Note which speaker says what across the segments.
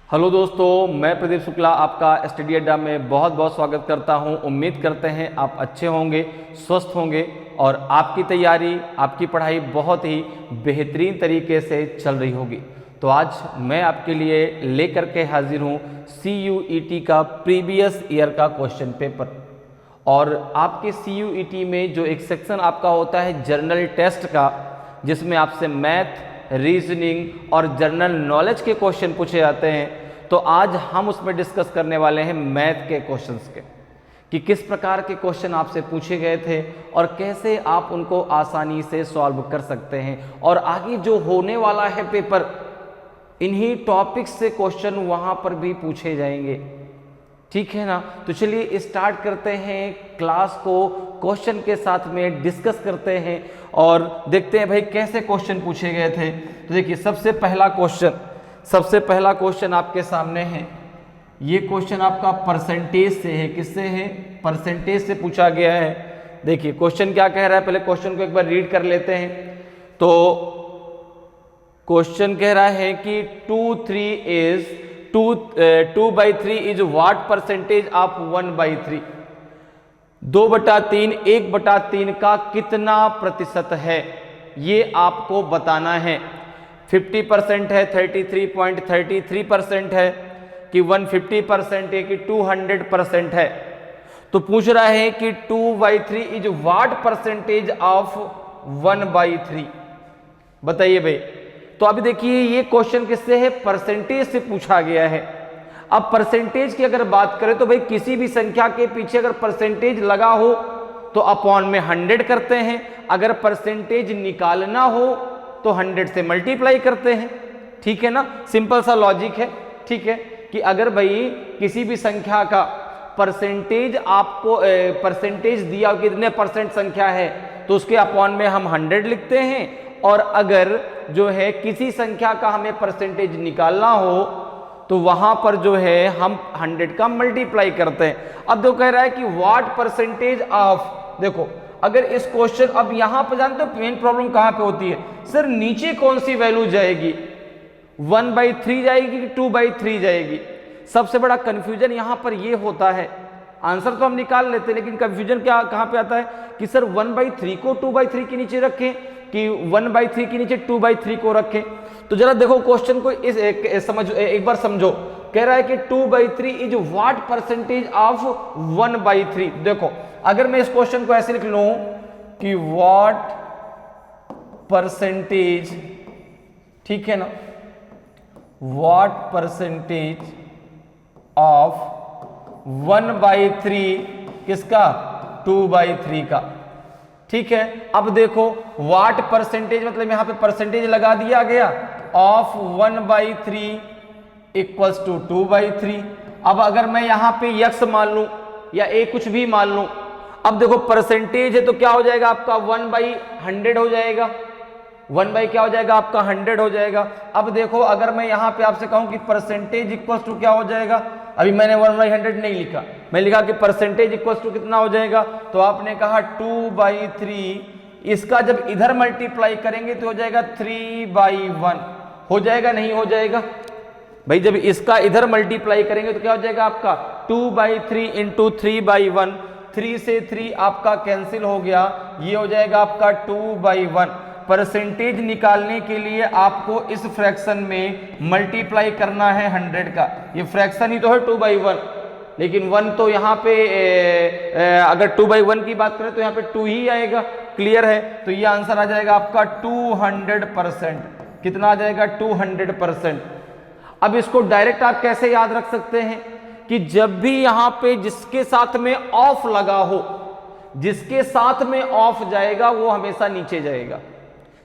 Speaker 1: Hello दोस्तों, मैं प्रदीप शुक्ला आपका स्टडी अड्डा में बहुत बहुत स्वागत करता हूं। उम्मीद करते हैं आप अच्छे होंगे, स्वस्थ होंगे और आपकी तैयारी, आपकी पढ़ाई बहुत ही बेहतरीन तरीके से चल रही होगी। तो आज मैं आपके लिए लेकर के हाजिर हूं CUET का प्रीवियस ईयर का क्वेश्चन पेपर। और आपके CUET में जो एक सेक्शन आपका होता है जनरल टेस्ट का, जिसमें आपसे मैथ, रीजनिंग और जनरल नॉलेज के क्वेश्चन पूछे जाते हैं। तो आज हम उसमें डिस्कस करने वाले हैं मैथ के क्वेश्चंस के, कि किस प्रकार के क्वेश्चन आपसे पूछे गए थे और कैसे आप उनको आसानी से सॉल्व कर सकते हैं। और आगे जो होने वाला है पेपर, इन्हीं टॉपिक्स से क्वेश्चन वहां पर भी पूछे जाएंगे, ठीक है ना। तो चलिए स्टार्ट करते हैं क्लास को, क्वेश्चन के साथ में डिस्कस करते हैं और देखते हैं भाई कैसे क्वेश्चन पूछे गए थे। तो देखिए सबसे पहला क्वेश्चन आपके सामने है। ये क्वेश्चन आपका परसेंटेज से है। किससे है? परसेंटेज से पूछा गया है। देखिए क्वेश्चन क्या कह रहा है, पहले क्वेश्चन को एक बार रीड कर लेते हैं। तो क्वेश्चन कह रहा है कि 2/3 इज व्हाट परसेंटेज ऑफ 1/3। 2/3 1/3 का कितना प्रतिशत है, ये आपको बताना है। 50% है, 33.33% है, कि 150% है, कि 200% है। तो पूछ रहा है कि 2/3 इज व्हाट परसेंटेज ऑफ 1/3। बताइए भाई। तो अभी देखिए ये क्वेश्चन किससे है? परसेंटेज से पूछा गया है। अब परसेंटेज की अगर बात करें तो भाई किसी भी संख्या के पीछे अगर परसेंटेज लगा हो तो अपॉन में 100 करते हैं, अगर परसेंटेज निकालना हो तो 100 से मल्टीप्लाई करते हैं, ठीक है ना। सिंपल सा लॉजिक है, ठीक है। कि अगर भाई किसी भी संख्या का परसेंटेज आपको परसेंटेज दिया कितने परसेंट संख्या है तो उसके अपॉन में हम 100 लिखते हैं, और अगर जो है किसी संख्या का हमें परसेंटेज निकालना हो तो वहां पर जो है हम 100 का मल्टीप्लाई करते हैं। अब तो कह रहा है कि व्हाट परसेंटेज ऑफ, देखो अगर इस क्वेश्चन, अब यहां पर जानते हो मेन प्रॉब्लम कहां पे होती है सर? नीचे कौन सी वैल्यू जाएगी? 1/3 जाएगी कि 2/3 जाएगी? सबसे बड़ा कंफ्यूजन यहां पर ये होता है। आंसर तो हम निकाल लेते हैं, लेकिन कंफ्यूजन क्या कहां पे आता है कि सर 1/3 को 2/3 के नीचे रखें कि 1/3 के नीचे 2/3 को रखें। तो जरा देखो क्वेश्चन को एक बार समझो। कह रहा है कि 2/3 इज व्हाट परसेंटेज ऑफ 1/3। देखो अगर मैं इस क्वेश्चन को ऐसे लिख लूं कि व्हाट परसेंटेज, ठीक है ना, व्हाट परसेंटेज ऑफ 1/3 किसका? 2/3 का, ठीक है। अब देखो व्हाट परसेंटेज मतलब यहां पे परसेंटेज लगा दिया गया, ऑफ 1/3 इक्वल्स टू 2/3। अब अगर मैं यहां पे x मान लूं या a कुछ भी मान लूं, अब देखो परसेंटेज है तो क्या हो जाएगा आपका 1/100 हो जाएगा। 1 क्या हो जाएगा आपका? 100 हो जाएगा। अब देखो अगर मैं यहां पे आपसे कहूं कि परसेंटेज इक्वल्स टू क्या हो जाएगा, अभी मैंने 1/100 नहीं लिखा, मैं लिखा कि परसेंटेज इक्वल्स टू कितना हो जाएगा, तो आपने कहा 2/3। इसका जब इधर मल्टीप्लाई करेंगे तो हो जाएगा 3/1। हो जाएगा नहीं हो जाएगा भाई? जब इसका इधर मल्टीप्लाई करेंगे तो क्या हो जाएगा आपका? 2/3 इंटू 3/1। 3 से 3 आपका कैंसिल हो गया, ये हो जाएगा आपका 2/1। परसेंटेज निकालने के लिए आपको इस फ्रैक्शन में मल्टीप्लाई करना है 100 का। ये फ्रैक्शन ही तो है 2/1, लेकिन 1 तो यहाँ पे अगर 2/1 की बात करें तो यहाँ पे 2 ही आएगा। क्लियर है? तो ये आंसर आ जाएगा आपका 200%। कितना आ जाएगा? 200%। अब इसको डायरेक्ट आप कैसे याद रख सकते हैं कि जब भी यहाँ पे जिसके साथ में ऑफ लगा हो, जिसके साथ में ऑफ जाएगा वो हमेशा नीचे जाएगा।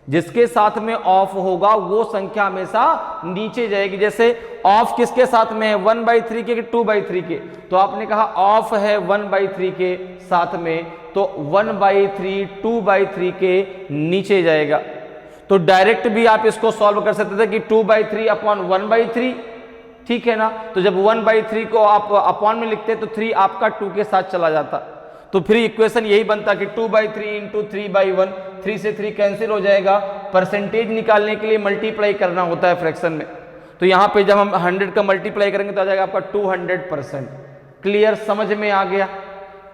Speaker 1: जिसके साथ में ऑफ होगा वो संख्या हमेशा नीचे जाएगी। जैसे ऑफ किसके साथ में है? 1/3 के कि 2/3 के? तो आपने कहा ऑफ है 1/3 के साथ में, तो 1/3 2/3 के नीचे जाएगा। तो डायरेक्ट भी आप इसको सॉल्व कर सकते थे कि 2/3 अपॉन 1/3, ठीक है ना। तो जब 1/3 को आप अपॉन में लिखते तो 3 आपका 2 के साथ चला जाता, तो फिर इक्वेशन यही बनता कि 2/3 इंटू 3/1। 3 से 3 कैंसिल हो जाएगा। परसेंटेज निकालने के लिए मल्टीप्लाई करना होता है फ्रैक्शन में। तो यहाँ पे जब हम 100 का मल्टीप्लाई करेंगे तो आ जाएगा आपका 200%। क्लियर, समझ में आ गया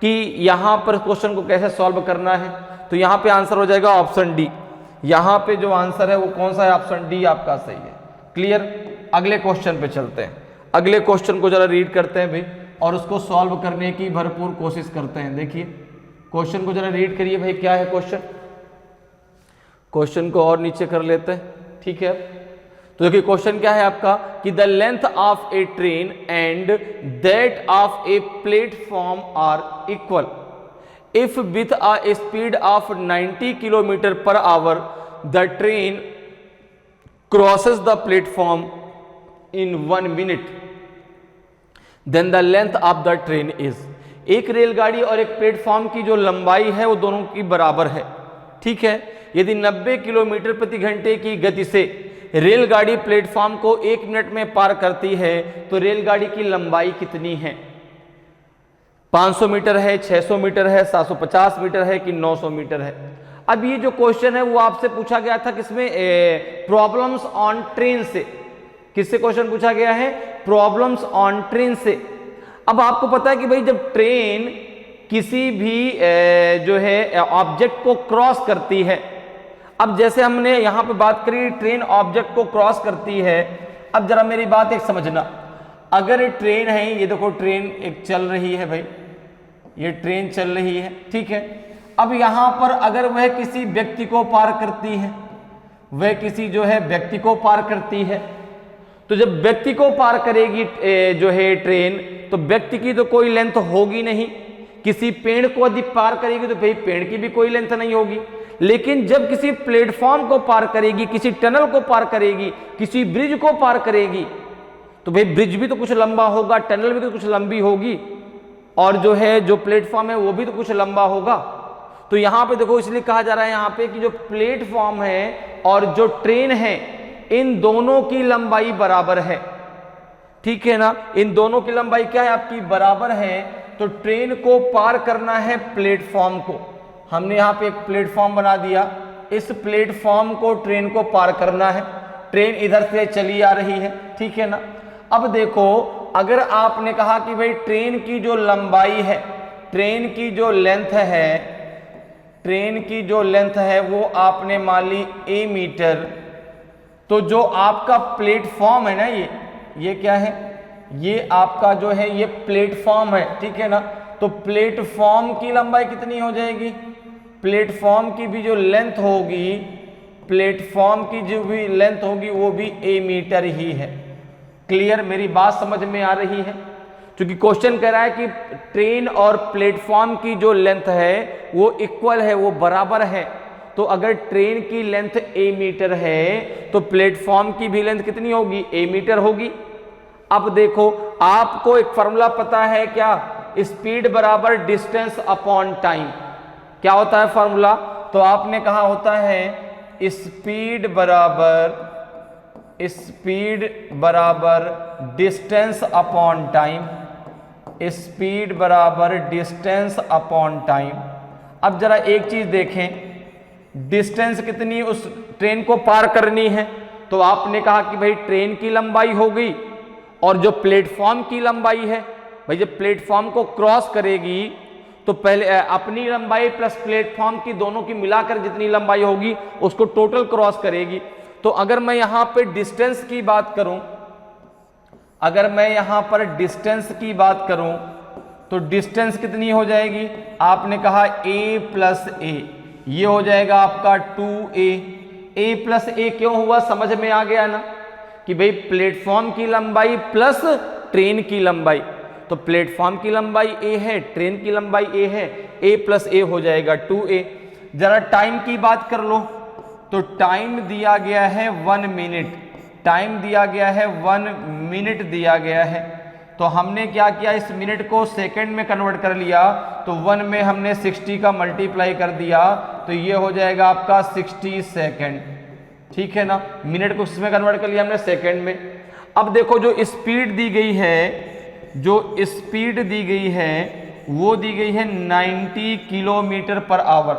Speaker 1: कि यहाँ पर क्वेश्चन को कैसे सॉल्व करना है। तो यहाँ पे आंसर हो जाएगा ऑप्शन डी। यहाँ पे जो आंसर है वो कौन सा है, ऑप्शन डी आपका सही है। क्लियर, अगले क्वेश्चन पे चलते हैं। अगले क्वेश्चन को जरा रीड करते हैं भाई और उसको सॉल्व करने की भरपूर कोशिश करते हैं। देखिए क्वेश्चन को जरा रीड करिए भाई, क्या है क्वेश्चन। क्वेश्चन को और नीचे कर लेते हैं, ठीक है। तो देखिए क्वेश्चन क्या है आपका कि the length of a train and that of a platform are equal if with a speed of 90 kilometre per hour the train crosses the platform in 1 minute then the length of the train is. एक रेलगाड़ी और एक platform की जो लंबाई है वो दोनों की बराबर है, ठीक है। यदि 90 किलोमीटर प्रति घंटे की गति से रेलगाड़ी प्लेटफॉर्म को 1 मिनट में पार करती है तो रेलगाड़ी की लंबाई कितनी है। 500 मीटर है, 600 मीटर है, 750 मीटर है कि 900 मीटर है। अब ये जो क्वेश्चन है वो आपसे पूछा गया था किसमें, प्रॉब्लम्स ऑन ट्रेन से। किससे क्वेश्चन पूछा गया है, प्रॉब्लम्स ऑन ट्रेन से। अब आपको पता है कि भाई जब ट्रेन किसी भी जो है ऑब्जेक्ट को क्रॉस करती है, अब जैसे हमने यहां पे बात करी ट्रेन ऑब्जेक्ट को क्रॉस करती है। अब जरा मेरी बात एक समझना, अगर ट्रेन है, ये देखो ट्रेन एक चल रही है भाई, ये ट्रेन चल रही है, ठीक है। अब यहां पर अगर वह किसी व्यक्ति को पार करती है, वह किसी जो है व्यक्ति को पार करती है, तो जब व्यक्ति को पार करेगी जो है ट्रेन, तो व्यक्ति की तो कोई लेंथ होगी नहीं। किसी पेड़ को यदि पार करेगी तो भाई पेड़ की भी कोई लेंथ नहीं होगी। लेकिन जब किसी प्लेटफॉर्म को पार करेगी, किसी टनल को पार करेगी, किसी ब्रिज को पार करेगी, तो भाई ब्रिज भी तो कुछ लंबा होगा, टनल भी तो कुछ लंबी होगी, और जो है जो प्लेटफॉर्म है वो भी तो कुछ लंबा होगा। तो यहां पे देखो इसलिए कहा जा रहा है यहां पे कि जो प्लेटफॉर्म है और जो ट्रेन है इन दोनों की लंबाई बराबर है, ठीक है ना। इन दोनों की लंबाई क्या है आपकी, बराबर है। तो ट्रेन को पार करना है प्लेटफॉर्म को, हमने यहां पे एक प्लेटफॉर्म बना दिया, इस प्लेटफॉर्म को ट्रेन को पार करना है। ट्रेन इधर से चली आ रही है, ठीक है ना। अब देखो अगर आपने कहा कि भाई ट्रेन की जो लंबाई है, ट्रेन की जो लेंथ है, ट्रेन की जो लेंथ है वो आपने मान ली a मीटर, तो जो आपका प्लेटफॉर्म है ना, ये क्या है, ये आपका जो है ये प्लेटफॉर्म है, ठीक है ना। तो प्लेटफॉर्म की लंबाई कितनी हो जाएगी, प्लेटफॉर्म की भी जो लेंथ होगी, प्लेटफॉर्म की जो भी लेंथ होगी वो भी a मीटर ही है। क्लियर, मेरी बात समझ में आ रही है। क्योंकि क्वेश्चन कह रहा है कि ट्रेन और प्लेटफॉर्म की जो लेंथ है वो इक्वल है, वो बराबर है। तो अगर ट्रेन की लेंथ a मीटर है तो प्लेटफॉर्म की भी लेंथ कितनी होगी, a मीटर होगी। अब देखो आपको एक फॉर्मूला पता है क्या, स्पीड बराबर डिस्टेंस अपॉन टाइम। क्या होता है फॉर्मूला, तो आपने कहा होता है स्पीड बराबर डिस्टेंस अपॉन टाइम, स्पीड बराबर डिस्टेंस अपॉन टाइम। अब जरा एक चीज देखें, डिस्टेंस कितनी उस ट्रेन को पार करनी है, तो आपने कहा कि भाई ट्रेन की लंबाई हो गई और जो प्लेटफॉर्म की लंबाई है, भाई जब प्लेटफॉर्म को क्रॉस करेगी तो पहले अपनी लंबाई प्लस प्लेटफॉर्म की दोनों की मिलाकर जितनी लंबाई होगी उसको टोटल क्रॉस करेगी। तो अगर मैं यहां पे डिस्टेंस की बात करूं, अगर मैं यहां पर डिस्टेंस की बात करूं तो डिस्टेंस कितनी हो जाएगी, आपने कहा a प्लस a, ये हो जाएगा आपका 2a। a प्लस a क्यों हुआ, समझ में आ गया ना कि भाई प्लेटफॉर्म की लंबाई प्लस ट्रेन की लंबाई, तो प्लेटफॉर्म की लंबाई a है, ट्रेन की लंबाई a है, a प्लस a हो जाएगा 2a। जरा टाइम की बात कर लो, तो टाइम दिया गया है 1 मिनट, टाइम दिया गया है 1 मिनट दिया गया है। तो हमने क्या किया, इस मिनट को सेकंड में कन्वर्ट कर लिया, तो 1 में हमने 60 का मल्टीप्लाई कर दिया, तो ये हो जाएगा आपका 60 सेकंड, ठीक है ना। मिनट को किसमें कन्वर्ट कर लिया हमने, सेकंड में। अब देखो जो स्पीड दी गई है, जो स्पीड दी गई है वो दी गई है 90 kilometre per our,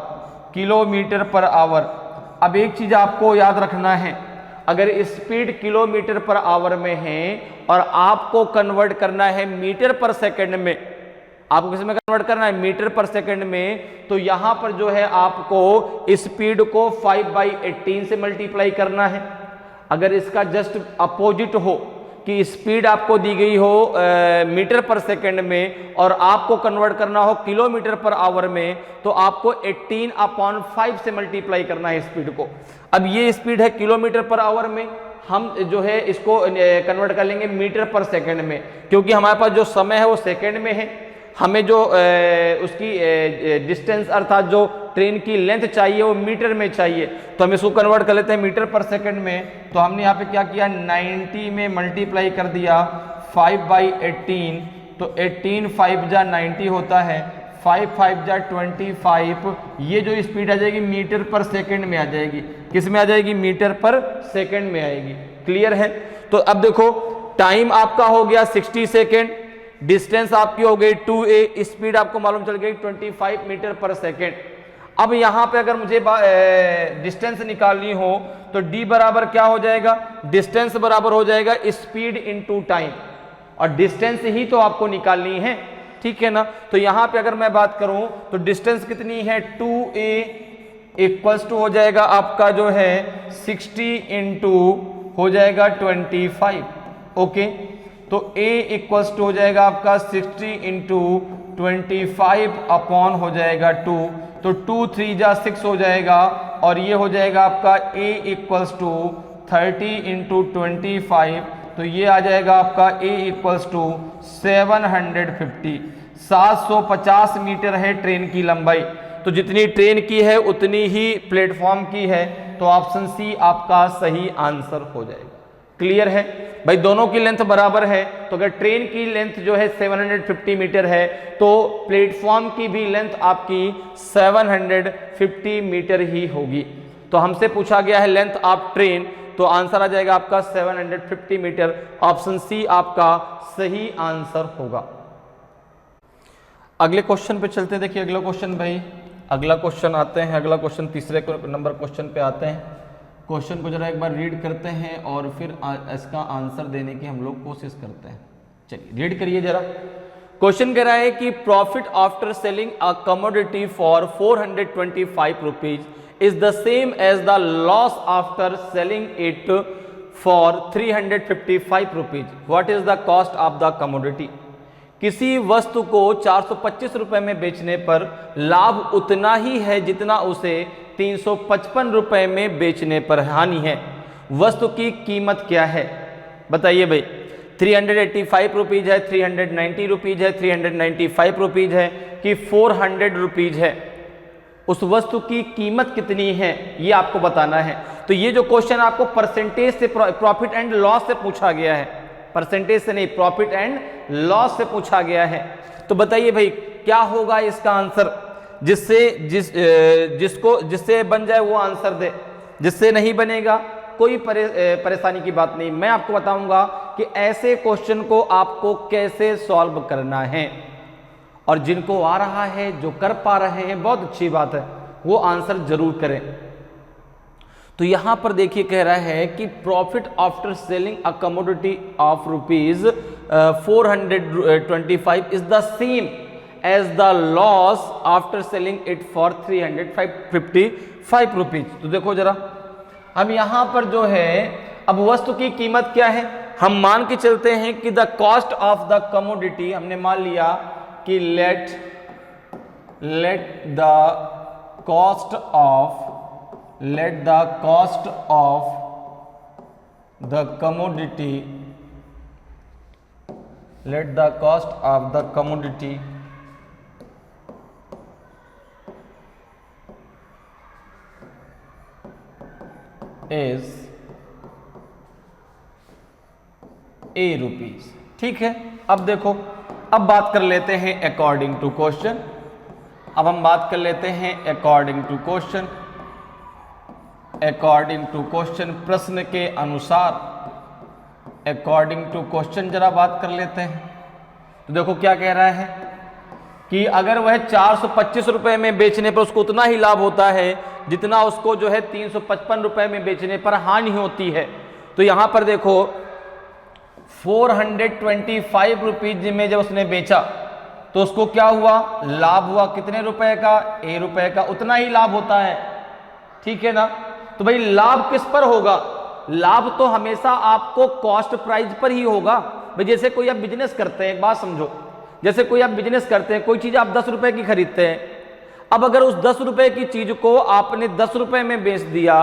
Speaker 1: kilometre per our. अब एक चीज आपको याद रखना है, अगर स्पीड किलोमीटर पर आवर में है और आपको कन्वर्ट करना है मीटर पर सेकंड में, आपको किस में कन्वर्ट करना है, मीटर पर सेकंड में, तो यहां पर जो है आपको स्पीड को 5/18 से मल्टीप्लाई करना है। अगर इसका जस्ट अपोजिट हो कि स्पीड आपको दी गई हो मीटर पर सेकंड में और आपको कन्वर्ट करना हो किलोमीटर पर आवर में, तो आपको 18/5 से मल्टीप्लाई करना है स्पीड को। अब ये स्पीड है किलोमीटर पर आवर में, हम जो है इसको कन्वर्ट कर लेंगे मीटर पर सेकंड में, क्योंकि हमारे पास जो समय है वो सेकंड में है, हमें जो उसकी डिस्टेंस अर्थात जो ट्रेन की लेंथ चाहिए वो मीटर में चाहिए, तो हम इसको कन्वर्ट कर लेते हैं मीटर पर सेकंड में। तो हमने यहाँ पे क्या किया, 90 में मल्टीप्लाई कर दिया 5/18, तो 18 5 जा 90 होता है, 5 5 जा 25, ये जो स्पीड आ जाएगी मीटर पर सेकंड में आ जाएगी। किस में आ जाएगी, मीटर पर सेकंड में आएगी। क्लियर है। तो अब देखो टाइम आपका हो गया 60 सेकेंड, डिस्टेंस आपकी हो गई 2a, स्पीड आपको मालूम चल गई 25 मीटर पर सेकेंड। अब यहां पे अगर मुझे डिस्टेंस निकालनी हो तो d बराबर क्या हो जाएगा, डिस्टेंस बराबर हो जाएगा स्पीड इनटू टाइम, और डिस्टेंस ही तो आपको निकालनी है, ठीक है ना। तो यहां पे अगर मैं बात करूं तो डिस्टेंस कितनी है, 2a इक्वल्स टू हो जाएगा आपका जो है 60 इंटू हो जाएगा 25, ओके। तो a इक्वल्स टू हो जाएगा आपका 60 इंटू 25 अपॉन हो जाएगा 2, तो 2 3 जा 6 हो जाएगा, और ये हो जाएगा आपका a इक्वल्स टू 30 इंटू 25, तो ये आ जाएगा आपका a इक्वल्स टू 750 मीटर है ट्रेन की लंबाई। तो जितनी ट्रेन की है उतनी ही प्लेटफॉर्म की है, तो ऑप्शन सी आपका सही आंसर हो जाएगा। क्लियर है भाई, दोनों की लेंथ बराबर है, तो अगर ट्रेन की लेंथ जो है 750 मीटर है तो प्लेटफॉर्म की भी लेंथ आपकी 750 मीटर ही होगी। तो हमसे पूछा गया है लेंथ ऑफ ट्रेन, तो आंसर आ जाएगा आपका 750 मीटर। ऑप्शन सी आपका सही आंसर होगा। अगले क्वेश्चन पे चलते हैं। देखिए अगला क्वेश्चन भाई, अगला क्वेश्चन आते हैं, अगला क्वेश्चन तीसरे नंबर क्वेश्चन पे आते हैं। क्वेश्चन को जरा एक बार रीड करते हैं और फिर इसका आंसर देने की हम लोग कोशिश करते हैं। चलिए रीड करिए जरा। क्वेश्चन कह रहा है कि profit after selling a commodity for 425 rupees is the same as the loss after selling it for 355 rupees. What is the cost of the commodity. किसी वस्तु को 425 रुपए में बेचने पर लाभ उतना ही है जितना उसे 355 रुपए में बेचने पर हानि है। वस्तु की कीमत क्या है, बताइए भाई। 385 रुपीज है, 390 रुपीज है, 395 रुपीज है कि 400 रुपीज है, उस वस्तु की कीमत कितनी है ये आपको बताना है। तो ये जो क्वेश्चन आपको परसेंटेज से, प्रॉफिट एंड लॉस से पूछा गया है, परसेंटेज से नहीं, प्रॉफिट एंड लॉस से पूछा गया है। तो बताइए भाई क्या होगा इसका आंसर, जिससे बन जाए वो आंसर दे, जिससे नहीं बनेगा कोई परेशानी की बात नहीं। मैं आपको बताऊंगा कि ऐसे क्वेश्चन को आपको कैसे सॉल्व करना है, और जिनको आ रहा है, जो कर पा रहे हैं, बहुत अच्छी बात है, वो आंसर जरूर करें। तो यहां पर देखिए कह रहा है कि profit after selling a commodity of rupees 425 is the same as the loss after selling it for 355 rupees. तो देखो जरा, हम यहां पर जो है अब वस्तु की कीमत क्या है, हम मान के चलते हैं कि the cost of the commodity, हमने मान लिया कि let the cost of the commodity is A rupees. ठीक है, अब देखो, अब बात कर लेते हैं अकॉर्डिंग टू क्वेश्चन। अब हम बात कर लेते हैं according to question. According to question, प्रश्न के अनुसार, अकॉर्डिंग टू क्वेश्चन जरा बात कर लेते हैं। तो देखो क्या कह रहा है कि अगर वह 425 रुपए में बेचने पर उसको उतना ही लाभ होता है जितना उसको जो है 355 रुपए में बेचने पर हानि होती है, तो यहां पर देखो 425 रुपीज में जब उसने बेचा तो उसको क्या हुआ, लाभ हुआ कितने रुपए का, ए रुपए का, उतना ही लाभ होता है, ठीक है ना। तो भाई लाभ किस पर होगा, लाभ तो हमेशा आपको कॉस्ट प्राइस पर ही होगा। भाई जैसे कोई आप बिजनेस करते हैं, एक बात समझो, जैसे कोई आप बिजनेस करते हैं, कोई चीज आप 10 रुपए की खरीदते हैं, अब अगर उस 10 रुपए की चीज को आपने 10 रुपए में बेच दिया,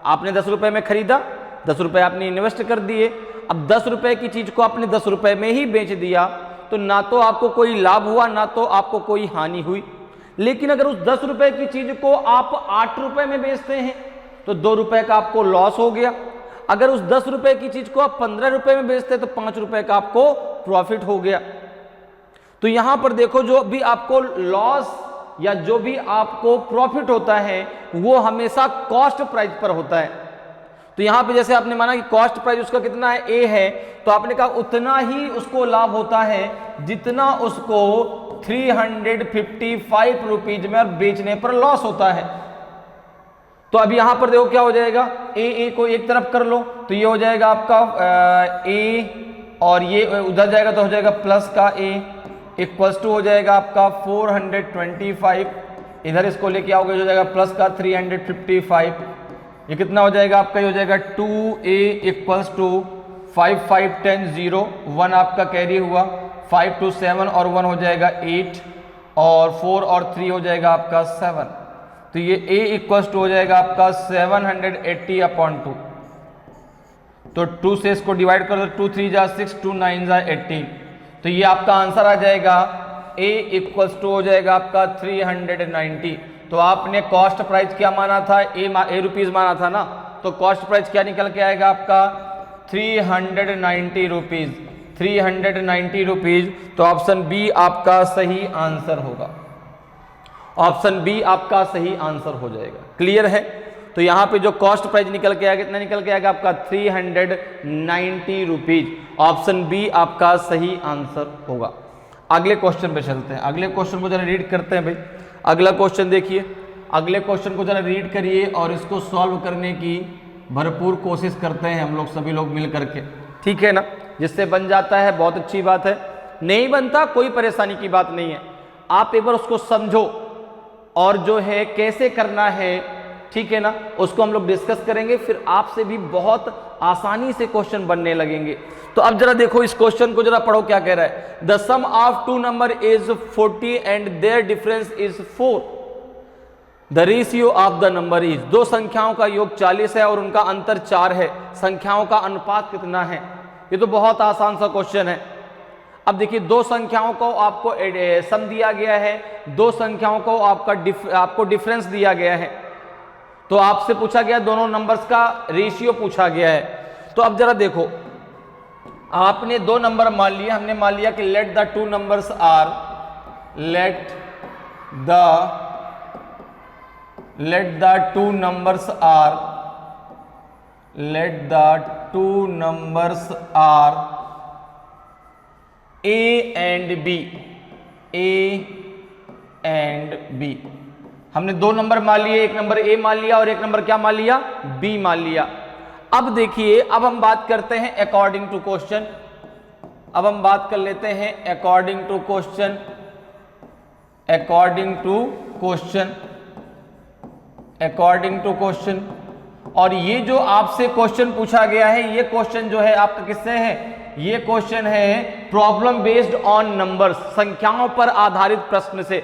Speaker 1: आपने 10 रुपए में खरीदा, 10 रुपए आपने इन्वेस्ट कर दिए, अब 10 रुपए की चीज को आपने 10 रुपए में ही बेच दिया, तो ना तो आपको कोई लाभ हुआ ना तो आपको कोई हानि हुई। लेकिन अगर उस 10 रुपए की चीज को आप 8 रुपए में बेचते हैं तो 2 रुपए का आपको लॉस हो गया। अगर उस 10 रुपए की चीज को आप 15 रुपए में बेचते हैं तो 5 रुपए का आपको प्रॉफिट हो गया। तो यहां पर देखो जो भी आपको लॉस या जो भी आपको प्रॉफिट होता है वो हमेशा कॉस्ट प्राइस पर होता है। तो यहां पे जैसे आपने माना कि कॉस्ट प्राइस उसका कितना है, ए है, तो आपने कहा उतना ही उसको लाभ होता है जितना उसको 355 रुपीज में और बेचने पर लॉस होता है। तो अब यहां पर देखो क्या हो जाएगा, ए को एक तरफ कर लो तो ये हो जाएगा आपका ए और ये उधर जाएगा तो हो जाएगा प्लस का ए इक्वल्स टू हो जाएगा आपका 425, इधर इसको लेके आओगे हो जाएगा प्लस का 355, ये कितना हो जाएगा आपका, ये हो जाएगा 2a इक्वल्स टू 5 5 10 0 1 आपका कैरी हुआ, 5 2 7 और 1 हो जाएगा 8 और 4 और 3 हो जाएगा आपका 7। तो ये a इक्वल्स टू हो जाएगा आपका 780/2। तो 2 से इसको डिवाइड कर दो, 2 3 जा 6 2 9 जा 18, तो ये आपका आंसर आ जाएगा a इक्वल्स टू हो जाएगा आपका 390। तो आपने कॉस्ट प्राइस क्या माना था, ए रुपीज माना था ना, तो कॉस्ट प्राइस क्या निकल के आएगा आपका 390 रुपीज, 390 रुपीज। तो ऑप्शन बी आपका सही आंसर होगा, ऑप्शन बी आपका सही आंसर हो जाएगा। क्लियर है। तो यहां पे जो कॉस्ट प्राइस निकल के आएगा, कितना निकल के आएगा आपका 390 रुपीज, ऑप्शन बी आपका सही आंसर होगा। अगले क्वेश्चन पे चलते हैं, अगले क्वेश्चन को जरा रीड करते हैं भाई। अगला क्वेश्चन देखिए, अगले क्वेश्चन को जरा रीड करिए और इसको सॉल्व करने की भरपूर कोशिश करते हैं हम लोग सभी लोग मिल करके, ठीक है ना। जिससे बन जाता है बहुत अच्छी बात है, नहीं बनता कोई परेशानी की बात नहीं है, आप एक बार उसको समझो और जो है कैसे करना है, ठीक है ना, उसको हम लोग डिस्कस करेंगे, फिर आपसे भी बहुत आसानी से क्वेश्चन बनने लगेंगे। तो अब जरा देखो इस क्वेश्चन को जरा पढ़ो क्या कह रहा है। The sum of two number is 40 and their difference is 4। The ratio of the number is, दो संख्याओं का योग 40 है और उनका अंतर 4 है, संख्याओं का अनुपात कितना है। ये तो बहुत आसान सा क्वेश्चन है। अब देखिए दो संख्याओं को आपको सम दिया गया है, दो संख्याओं को आपको डिफरेंस दिया गया है, तो आपसे पूछा गया दोनों नंबर्स का रेशियो पूछा गया है। तो अब जरा देखो, आपने दो नंबर मान लिए, हमने मान लिया कि let the two numbers are, let the two numbers are A and B. हमने दो नंबर मान लिए, एक नंबर ए मान लिया और एक नंबर क्या मान लिया, बी मान लिया। अब देखिए, अब हम बात करते हैं अकॉर्डिंग टू क्वेश्चन, अब हम बात कर लेते हैं अकॉर्डिंग टू क्वेश्चन, और ये जो आपसे क्वेश्चन पूछा गया है, ये क्वेश्चन जो है आपका किससे है, ये क्वेश्चन है प्रॉब्लम बेस्ड ऑन नंबर्स, संख्याओं पर आधारित प्रश्न से।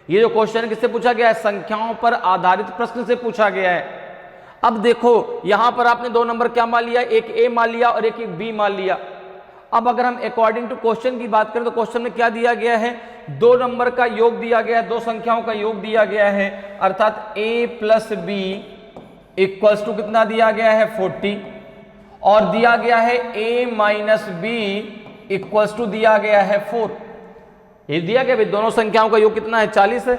Speaker 1: ये जो क्वेश्चन किससे पूछा गया है, संख्याओं पर आधारित प्रश्न से पूछा गया है। अब देखो यहां पर आपने दो नंबर क्या मान लिया, एक ए मान लिया और एक बी मान लिया। अब अगर हम अकॉर्डिंग टू क्वेश्चन की बात करें तो क्वेश्चन में क्या दिया गया है, दो नंबर का योग दिया गया है, दो संख्याओं का योग दिया गया है, अर्थात a plus B equals to कितना दिया गया है 40, और दिया गया है a minus B equals to दिया गया है 4। ये दिया गया भाई दोनों संख्याओं का योग कितना है 40 है,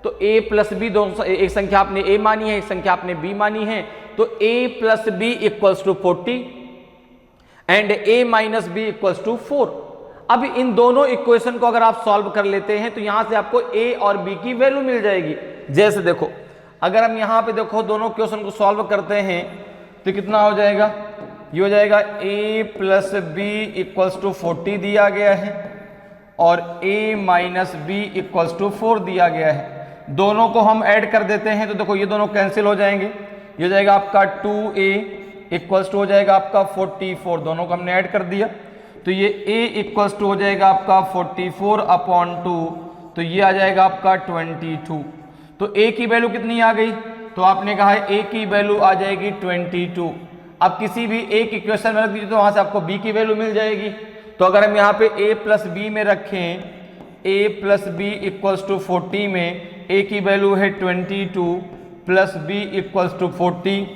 Speaker 1: तो a प्लस बी, दोनों एक संख्या आपने a मानी है, एक संख्या आपने b मानी है, तो a plus B equals to 40 and a minus B equals to 4। अब इन दोनों इक्वेशन को अगर आप सॉल्व कर लेते हैं तो यहां से आपको a और b की वैल्यू मिल जाएगी। जैसे देखो, अगर हम यहां पे देखो दोनों क्वेश्चन को सॉल्व करते हैं तो कितना हो जाएगा, ये हो जाएगा a plus B equals to 40 दिया गया है और a minus B equals to 4 दिया गया है। दोनों को हम ऐड कर देते हैं तो देखो ये दोनों कैंसिल हो जाएंगे। ये हो जाएगा आपका 2a इक्वल्स टू हो जाएगा आपका 44, दोनों को हमने ऐड कर दिया तो ये a इक्वल्स टू हो जाएगा आपका 44 अपॉन 2, तो ये आ जाएगा आपका 22। तो a की वैल्यू कितनी आ गई? तो आपने कहा है a की वैल्यू आ जाएगी 22। अब किसी भी एक इक्वेशन में रख दीजिए तो वहां से आपको b की वैल्यू मिल जाएगी। तो अगर हम यहाँ पे a प्लस बी में रखें, a plus B equals to 40 में a की वैल्यू है 22 प्लस b इक्वल्स टू 40,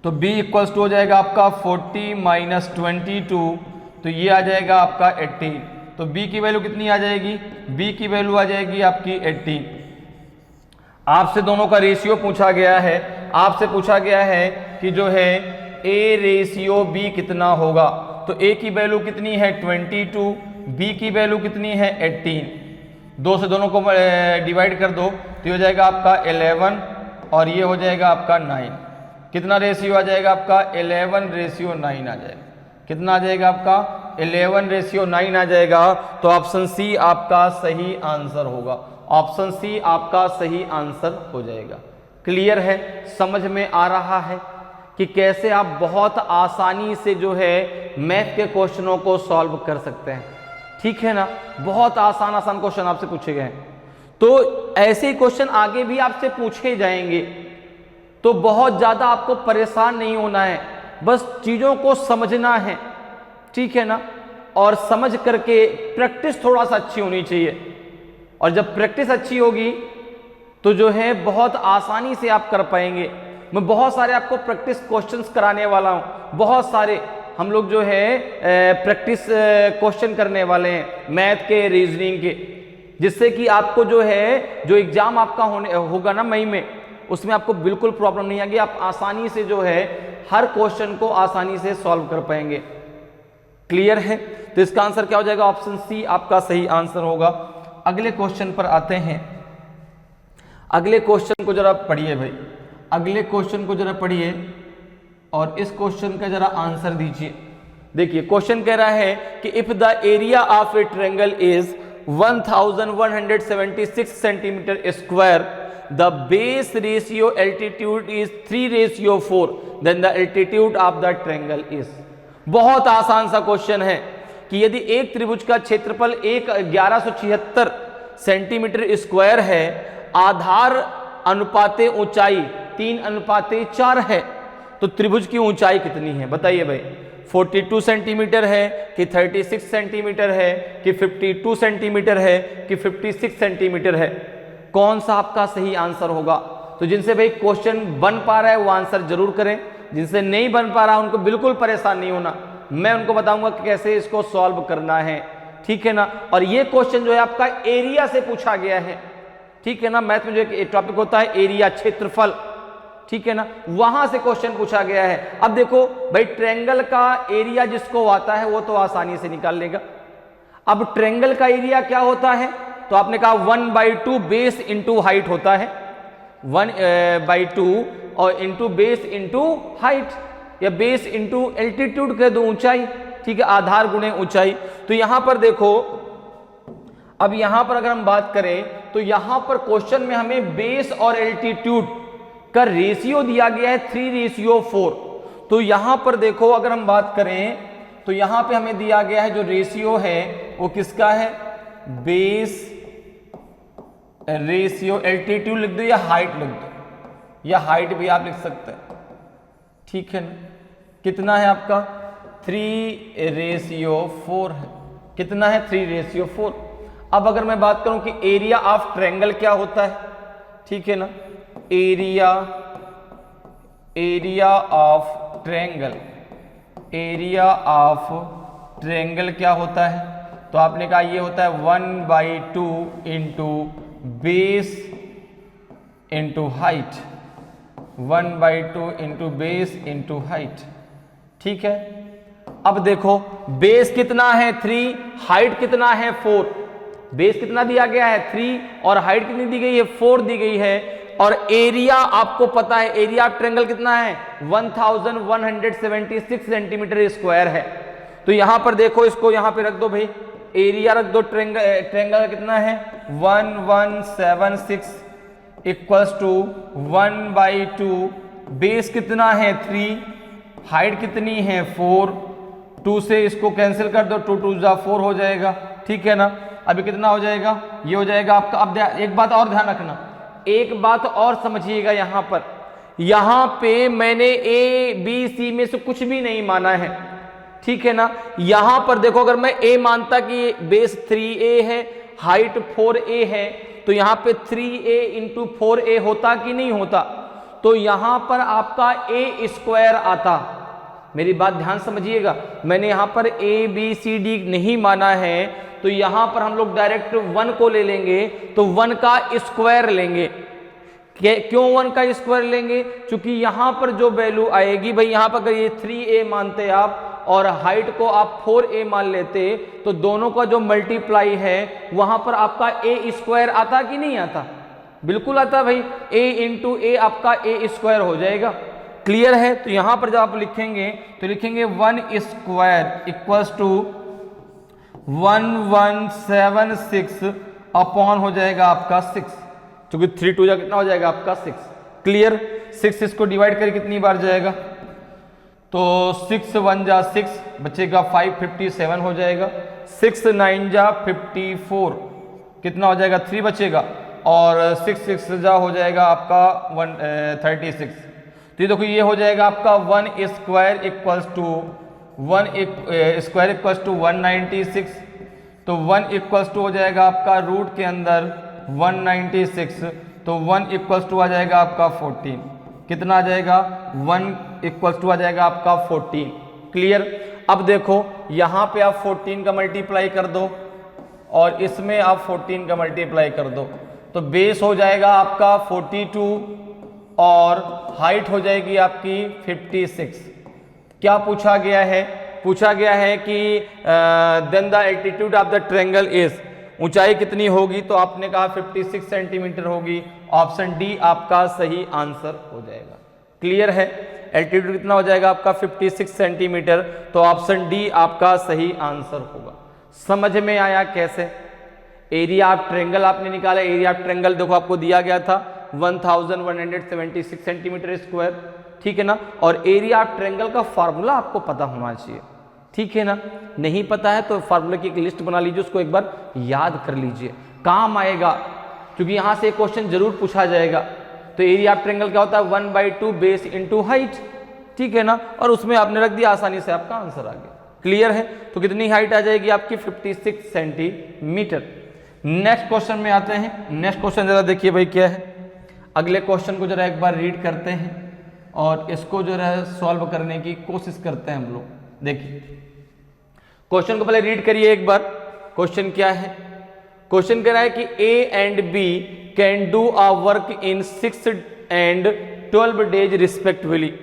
Speaker 1: तो b इक्वल्स टू हो जाएगा आपका 40 माइनस 22, तो ये आ जाएगा आपका 18। तो b की वैल्यू कितनी आ जाएगी? b की वैल्यू आ जाएगी आपकी 18। आपसे दोनों का रेशियो पूछा गया है, आपसे पूछा गया है कि जो है a रेशियो b कितना होगा। तो a की वैल्यू कितनी है 22, b की वैल्यू कितनी है 18। दो से दोनों को डिवाइड कर दो तो ये हो जाएगा आपका 11 और ये हो जाएगा आपका 9। कितना रेशियो आ जाएगा आपका? 11:9 आ जाएगा। कितना आ जाएगा आपका? 11:9 आ जाएगा। तो ऑप्शन सी आपका सही आंसर होगा। ऑप्शन सी आपका सही आंसर हो जाएगा। क्लियर है? समझ में आ रहा है कि कैसे आप बहुत आसानी से जो है मैथ के क्वेश्चनों को सॉल्व कर सकते हैं। ठीक है ना? बहुत आसान आसान क्वेश्चन आपसे पूछे गए हैं, तो ऐसे ही क्वेश्चन आगे भी आपसे पूछे जाएंगे। तो बहुत ज्यादा आपको परेशान नहीं होना है, बस चीजों को समझना है। ठीक है ना? और समझ करके प्रैक्टिस थोड़ा सा अच्छी होनी चाहिए, और जब प्रैक्टिस अच्छी होगी तो जो है बहुत आसानी से आप कर पाएंगे। मैं बहुत सारे आपको प्रैक्टिस क्वेश्चंस कराने वाला हूं, बहुत सारे हम लोग जो है प्रैक्टिस क्वेश्चन करने वाले हैं मैथ के, रीजनिंग के, जिससे कि आपको जो है जो एग्जाम आपका होगा ना मई में, उसमें आपको बिल्कुल प्रॉब्लम नहीं आएगी। आप आसानी से जो है हर क्वेश्चन को आसानी से सॉल्व कर पाएंगे। क्लियर है? तो इसका आंसर क्या हो जाएगा? ऑप्शन सी आपका सही आंसर होगा। अगले क्वेश्चन पर आते हैं। अगले क्वेश्चन को जरा पढ़िए भाई, अगले क्वेश्चन को जरा पढ़िए और इस क्वेश्चन का जरा आंसर दीजिए। देखिए क्वेश्चन कह रहा है कि if the area of A triangle is 1176 centimetre square, the base ratio altitude is 3:4, then the altitude of the triangle is। बहुत आसान सा क्वेश्चन है कि यदि एक त्रिभुज का क्षेत्रफल 1176 सेंटीमीटर स्क्वायर है, आधार अनुपाते ऊंचाई 3:4 है, तो त्रिभुज की ऊंचाई कितनी है? बताइए भाई। 42 सेंटीमीटर है कि 36 सेंटीमीटर है कि 52 सेंटीमीटर है कि 56 सेंटीमीटर है? कौन सा आपका सही आंसर होगा? तो जिनसे भाई क्वेश्चन बन पा रहा है वो आंसर जरूर करें, जिनसे नहीं बन पा रहा उनको बिल्कुल परेशान नहीं होना, मैं उनको बताऊंगा कि कैसे इसको सॉल्व करना है। ठीक है ना? और ये क्वेश्चन जो है आपका एरिया से पूछा गया है। ठीक है ना? मैथ में जो एक टॉपिक होता है एरिया, क्षेत्रफल, ठीक है ना, वहां से क्वेश्चन पूछा गया है। अब देखो भाई ट्रायंगल का एरिया जिसको आता है वो तो आसानी से निकाल लेगा। अब ट्रायंगल का एरिया क्या होता है? तो आपने कहा 1/2 बेस इंटू हाइट होता है, 1/2 और इंटू बेस इंटू हाइट, या बेस इंटू एल्टीट्यूड कह दो, ऊंचाई। ठीक है, आधार गुणे ऊंचाई। तो यहां पर देखो, अब यहां पर अगर हम बात करें तो यहां पर क्वेश्चन में हमें बेस और एल्टीट्यूड का रेशियो दिया गया है 3:4। तो यहां पर देखो अगर हम बात करें तो यहां पे हमें दिया गया है जो रेशियो है वो किसका है? बेस रेशियो, एल्टीट्यूड लिख दो या हाइट लिख दो, या हाइट भी आप लिख सकते हैं। ठीक है ना? कितना है आपका? 3:4 है। कितना है? 3:4। अब अगर मैं बात करूं कि एरिया ऑफ ट्रायंगल क्या होता है, ठीक है ना, area of triangle, area of triangle क्या होता है? तो आपने कहा ये होता है 1/2 into base into height, 1/2 into base into height. ठीक है, अब देखो बेस कितना है 3, हाइट कितना है 4। बेस कितना दिया गया है 3 और हाइट कितनी दी गई है 4 दी गई है। और एरिया आपको पता है, एरिया ऑफ ट्रायंगल कितना है 1176 सेंटीमीटर स्क्वायर है। तो यहां पर देखो, इसको यहां पे रख दो भाई, एरिया रख दो, ट्रायंगल कितना है 1176 इक्वल्स टू 1/2, बेस कितना है 3, हाइट कितनी है 4, 2 से इसको कैंसिल कर दो, 2 2 4 हो जाएगा, ठीक है ना। अभी कितना हो जाएगा, ये हो जाएगा आपका। अब एक बात और ध्यान रखना, एक बात और समझिएगा, यहां पे मैंने ए बी सी में से कुछ भी नहीं माना है, ठीक है ना। यहां पर देखो, अगर मैं ए मानता कि बेस 3a है, हाइट 4a है, तो यहां पे 3a इंटू 4a होता कि नहीं होता, तो यहां पर आपका a स्क्वायर आता। मेरी बात ध्यान समझिएगा, मैंने यहां पर a b c d नहीं माना है, तो यहां पर हम लोग डायरेक्ट 1 को ले लेंगे, तो 1 का स्क्वायर लेंगे। क्यों 1 का स्क्वायर लेंगे, क्योंकि यहां पर जो वैल्यू आएगी भाई, यहां पर अगर ये 3a मानते आप और हाइट को आप 4a मान लेते, तो दोनों का जो मल्टीप्लाई है वहां पर आपका a स्क्वायर आता कि नहीं आता, बिल्कुल आता भाई, a इंटू ए आपका a स्क्वायर हो जाएगा। क्लियर है। तो यहां पर जब आप लिखेंगे तो लिखेंगे 1 स्क्वायर इक्वल्स टू 1176 अपॉन हो जाएगा आपका 6, क्योंकि 3 2 जा कितना हो जाएगा आपका 6। क्लियर। 6 इसको डिवाइड करके कितनी बार जाएगा, तो 6 1 जा 6 बचेगा 5, 57 हो जाएगा, 6 9 जा 54 कितना हो जाएगा 3 बचेगा, और 6 6 जा हो जाएगा आपका 36। तो ये देखो, ये हो जाएगा आपका 1 स्क्वायर इक्वल्स टू 196, तो 1 इक्वल्स टू हो जाएगा आपका रूट के अंदर 196, तो 1 इक्वल्स टू आ जाएगा आपका 14, कितना आ जाएगा 1 इक्वल्स टू आ जाएगा आपका 14। क्लियर। अब देखो यहां पे आप 14 का मल्टीप्लाई कर दो और इसमें आप 14 का मल्टीप्लाई कर दो, तो बेस हो जाएगा आपका 42 और हाइट हो जाएगी आपकी 56। क्या पूछा गया है, पूछा गया है कि then the altitude of the triangle is, ऊंचाई कितनी होगी, तो आपने कहा 56 सेंटीमीटर होगी। ऑप्शन डी आपका सही आंसर हो जाएगा। क्लियर है। एल्टीट्यूड कितना हो जाएगा आपका 56 सेंटीमीटर, तो ऑप्शन डी आपका सही आंसर होगा। समझ में आया कैसे। एरिया ऑफ ट्रायंगल आपने निकाला, एरिया ऑफ ट्रायंगल देखो आपको दिया गया था 1176 सेंटीमीटर स्क्वायर, ठीक है ना। और एरिया ऑफ ट्रायंगल का फार्मूला आपको पता होना चाहिए, ठीक है ना। नहीं पता है तो फार्मूला की एक लिस्ट बना लीजिए, उसको एक बार याद कर लीजिए, काम आएगा, क्योंकि यहां से क्वेश्चन जरूर पूछा जाएगा। तो एरिया ऑफ ट्रायंगल क्या होता है 1/2 बेस इंटू हाइट, ठीक है ना, और उसमें आपने रख दिया, आसानी से आपका आंसर आ गया। क्लियर है। तो कितनी हाइट आ जाएगी आपकी 56 सेंटीमीटर। नेक्स्ट क्वेश्चन में आते हैं। नेक्स्ट क्वेश्चन जरा देखिए भाई क्या है। अगले क्वेश्चन को जरा एक बार रीड करते हैं और इसको जो है सॉल्व करने की कोशिश करते हैं हम लोग। देखिए क्वेश्चन को पहले रीड करिए एक बार। क्वेश्चन क्या है, क्वेश्चन कह रहा है कि A and B can do a work in 6 and 12 days respectively.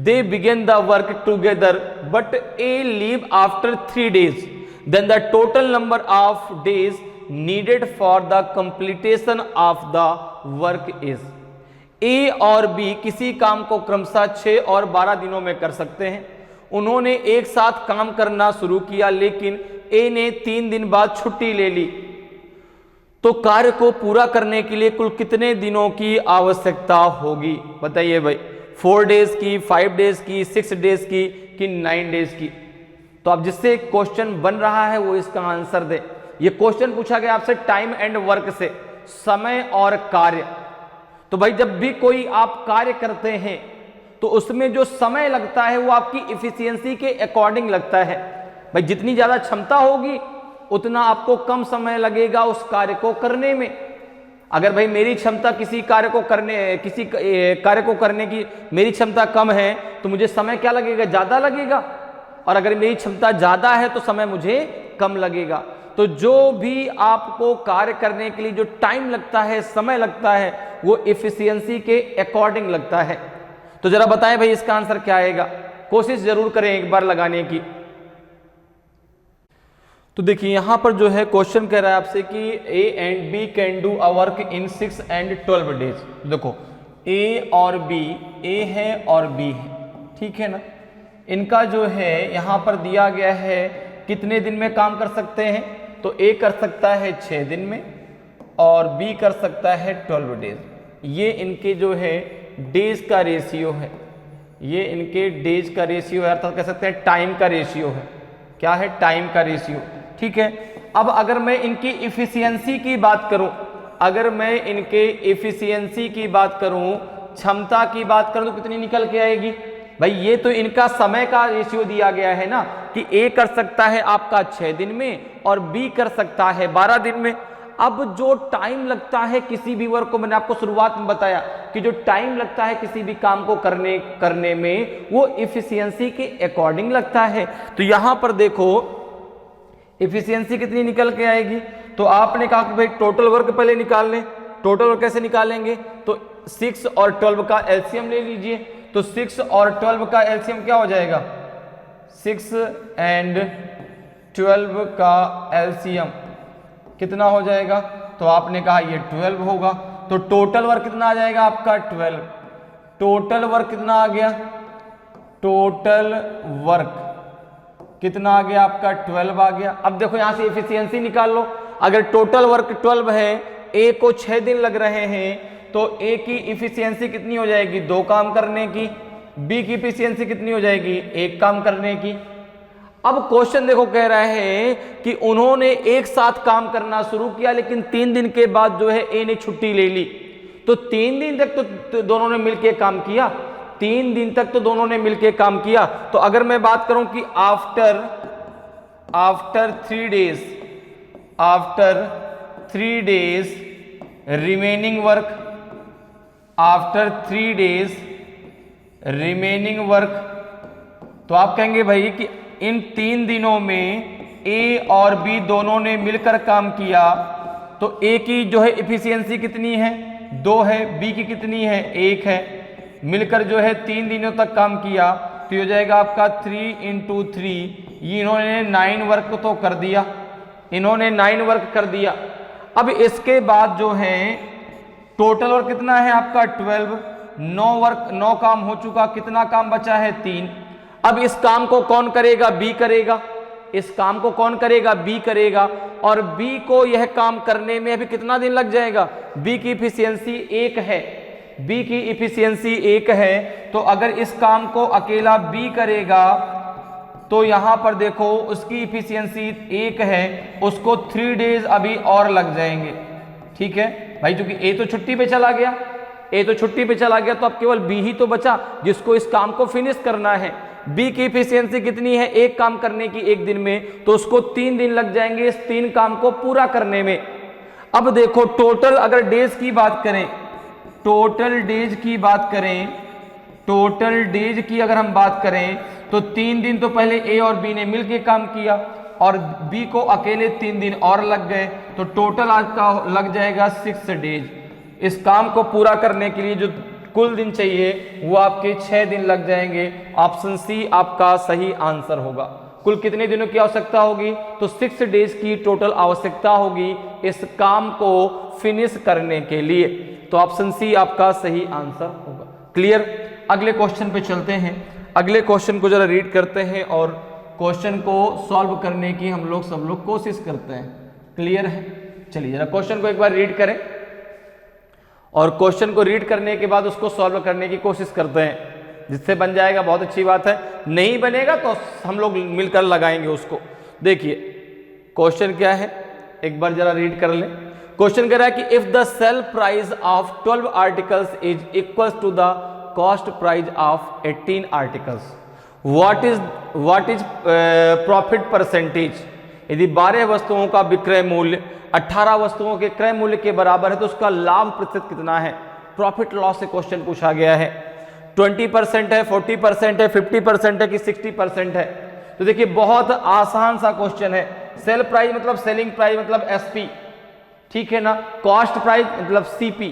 Speaker 1: They begin the work together but A leave after 3 days. Then the total number of days needed for the completion of the work is. A और B किसी काम को क्रमशः 6 और 12 दिनों में कर सकते हैं। उन्होंने एक साथ काम करना शुरू किया, लेकिन A ने 3 दिन बाद छुट्टी ले ली, तो कार्य को पूरा करने के लिए कुल कितने दिनों की आवश्यकता होगी, बताइए भाई। 4 डेज की, 5 डेज की, 6 डेज की कि 9 डेज की। तो अब जिससे क्वेश्चन बन रहा है वो इसका आंसर दे। ये क्वेश्चन पूछा गया आपसे टाइम एंड वर्क से, समय और कार्य। तो भाई जब भी कोई आप कार्य करते हैं तो उसमें जो समय लगता है वो आपकी इफिशियंसी के अकॉर्डिंग लगता है। भाई जितनी ज्यादा क्षमता होगी उतना आपको कम समय लगेगा उस कार्य को करने में। अगर भाई मेरी क्षमता किसी कार्य को करने की मेरी क्षमता कम है तो मुझे समय क्या लगेगा, ज्यादा लगेगा। और अगर मेरी क्षमता ज्यादा है तो समय मुझे कम लगेगा। तो जो भी आपको कार्य करने के लिए जो टाइम लगता है, समय लगता है, वो इफिशियंसी के अकॉर्डिंग लगता है। तो जरा बताएं भाई इसका आंसर क्या आएगा, कोशिश जरूर करें एक बार लगाने की। तो देखिए यहां पर जो है क्वेश्चन कह रहा है आपसे कि A and B can do a work in 6 and 12 days. देखो ए और बी, ए है और बी है, ठीक है ना, इनका जो है यहां पर दिया गया है कितने दिन में काम कर सकते हैं, तो ए कर सकता है 6 दिन में और बी कर सकता है 12 डेज। ये इनके जो है डेज का रेशियो है, ये इनके डेज का रेशियो है, अर्थात कह सकते हैं टाइम का रेशियो है। क्या है? टाइम का रेशियो, ठीक है। अब अगर मैं इनकी इफिशियंसी की बात करूं, अगर मैं इनके इफिशियंसी की बात करूं, क्षमता की बात करूं, तो कितनी निकल के आएगी भाई? ये तो इनका समय का रेशियो दिया गया है ना कि ए कर सकता है आपका 6 दिन में और बी कर सकता है 12 दिन में। अब जो टाइम लगता है किसी भी वर्क को, मैंने आपको शुरुआत में बताया कि जो टाइम लगता है किसी भी काम को करने में वो इफिशियंसी के अकॉर्डिंग लगता है। तो यहां पर देखो इफिशियंसी कितनी निकल के आएगी, तो आपने कहा कि भाई टोटल वर्क पहले निकाल लें। टोटल वर्क कैसे निकालेंगे? तो 6 और 12 का एलसीएम ले लीजिए। तो 6 और 12 का एलसीएम क्या हो जाएगा? 6 and 12 का एलसीएम कितना हो जाएगा? तो आपने कहा ये 12 होगा, तो टोटल वर्क कितना आ जाएगा आपका? 12। टोटल वर्क कितना आ गया? टोटल वर्क कितना आ गया आपका? 12 आ गया। अब देखो यहां से एफिशिएंसी निकाल लो। अगर टोटल वर्क 12 है, ए को 6 दिन लग रहे हैं, तो ए की इफिशियंसी कितनी हो जाएगी? 2 काम करने की। बी की इफिशियंसी कितनी हो जाएगी? 1 काम करने की। अब क्वेश्चन देखो कह रहा है कि उन्होंने एक साथ काम करना शुरू किया, लेकिन 3 दिन के बाद जो है ए ने छुट्टी ले ली। तो 3 दिन तक तो दोनों ने मिलकर काम किया, 3 दिन तक तो दोनों ने मिलकर काम किया। तो अगर मैं बात करूं कि after 3 days, after 3 days remaining work, after 3 days remaining work, तो आप कहेंगे भाई कि इन 3 दिनों में ए और बी दोनों ने मिलकर काम किया, तो ए की जो है इफिशियंसी कितनी है? 2 है। बी की कितनी है? 1 है। मिलकर जो है 3 दिनों तक काम किया, तो हो जाएगा आपका 3 × 3। ये इन्होंने 9 वर्क तो कर दिया, इन्होंने 9 वर्क कर दिया। अब इसके बाद जो है टोटल वर्क कितना है आपका? 12। 9 काम हो चुका, कितना काम बचा है? 3। अब इस काम को कौन करेगा? बी करेगा। इस काम को कौन करेगा? बी करेगा। और बी को यह काम करने में अभी कितना दिन लग जाएगा? बी की इफिशियंसी 1 है, बी की इफिशियंसी 1 है। तो अगर इस काम को अकेला बी करेगा, तो यहां पर देखो उसकी इफिशियंसी 1 है, उसको 3 डेज अभी और लग जाएंगे, ठीक है भाई। क्योंकि ए तो छुट्टी पे चला गया, ए तो छुट्टी पे चला गया, तो अब केवल बी ही तो बचा जिसको इस काम को फिनिश करना है। बी की इफिशियंसी कितनी है? 1 काम करने की 1 दिन में, तो उसको 3 दिन लग जाएंगे इस 3 काम को पूरा करने में। अब देखो टोटल अगर डेज की बात करें, टोटल डेज की बात करें, टोटल डेज की अगर हम बात करें, तो 3 दिन तो पहले ए और बी ने मिलकर काम किया और बी को अकेले 3 दिन और लग गए, तो टोटल आज का लग जाएगा 6 डेज। इस काम को पूरा करने के लिए जो कुल दिन चाहिए वो आपके 6 दिन लग जाएंगे। ऑप्शन सी आपका सही आंसर होगा। कुल कितने दिनों की आवश्यकता होगी? तो 6 डेज की टोटल आवश्यकता होगी इस काम को फिनिश करने के लिए। तो ऑप्शन सी आपका सही आंसर होगा। क्लियर? अगले क्वेश्चन पे चलते हैं। अगले क्वेश्चन को जरा रीड करते हैं और क्वेश्चन को सॉल्व करने की हम लोग सब लोग कोशिश करते हैं। क्लियर है? चलिए जरा क्वेश्चन को एक बार रीड करें और क्वेश्चन को रीड करने के बाद उसको सॉल्व करने की कोशिश करते हैं। जिससे बन जाएगा बहुत अच्छी बात है, नहीं बनेगा तो हम लोग मिलकर लगाएंगे उसको। देखिए क्वेश्चन क्या है, एक बार जरा रीड कर लें। क्वेश्चन कह रहा है कि if the sell price of 12 articles is equal to the cost price of 18 articles, what is profit percentage. यदि 12 वस्तुओं का विक्रय मूल्य 18 वस्तुओं के क्रय मूल्य के बराबर है, तो उसका लाभ प्रतिशत कितना है। प्रॉफिट लॉस से क्वेश्चन पूछा गया है। 20% है, 40% है, 50% है कि 60% है। तो देखिए बहुत आसान सा क्वेश्चन है। सेल प्राइस मतलब सेलिंग प्राइस मतलब एसपी, ठीक है ना। कॉस्ट प्राइस मतलब सीपी।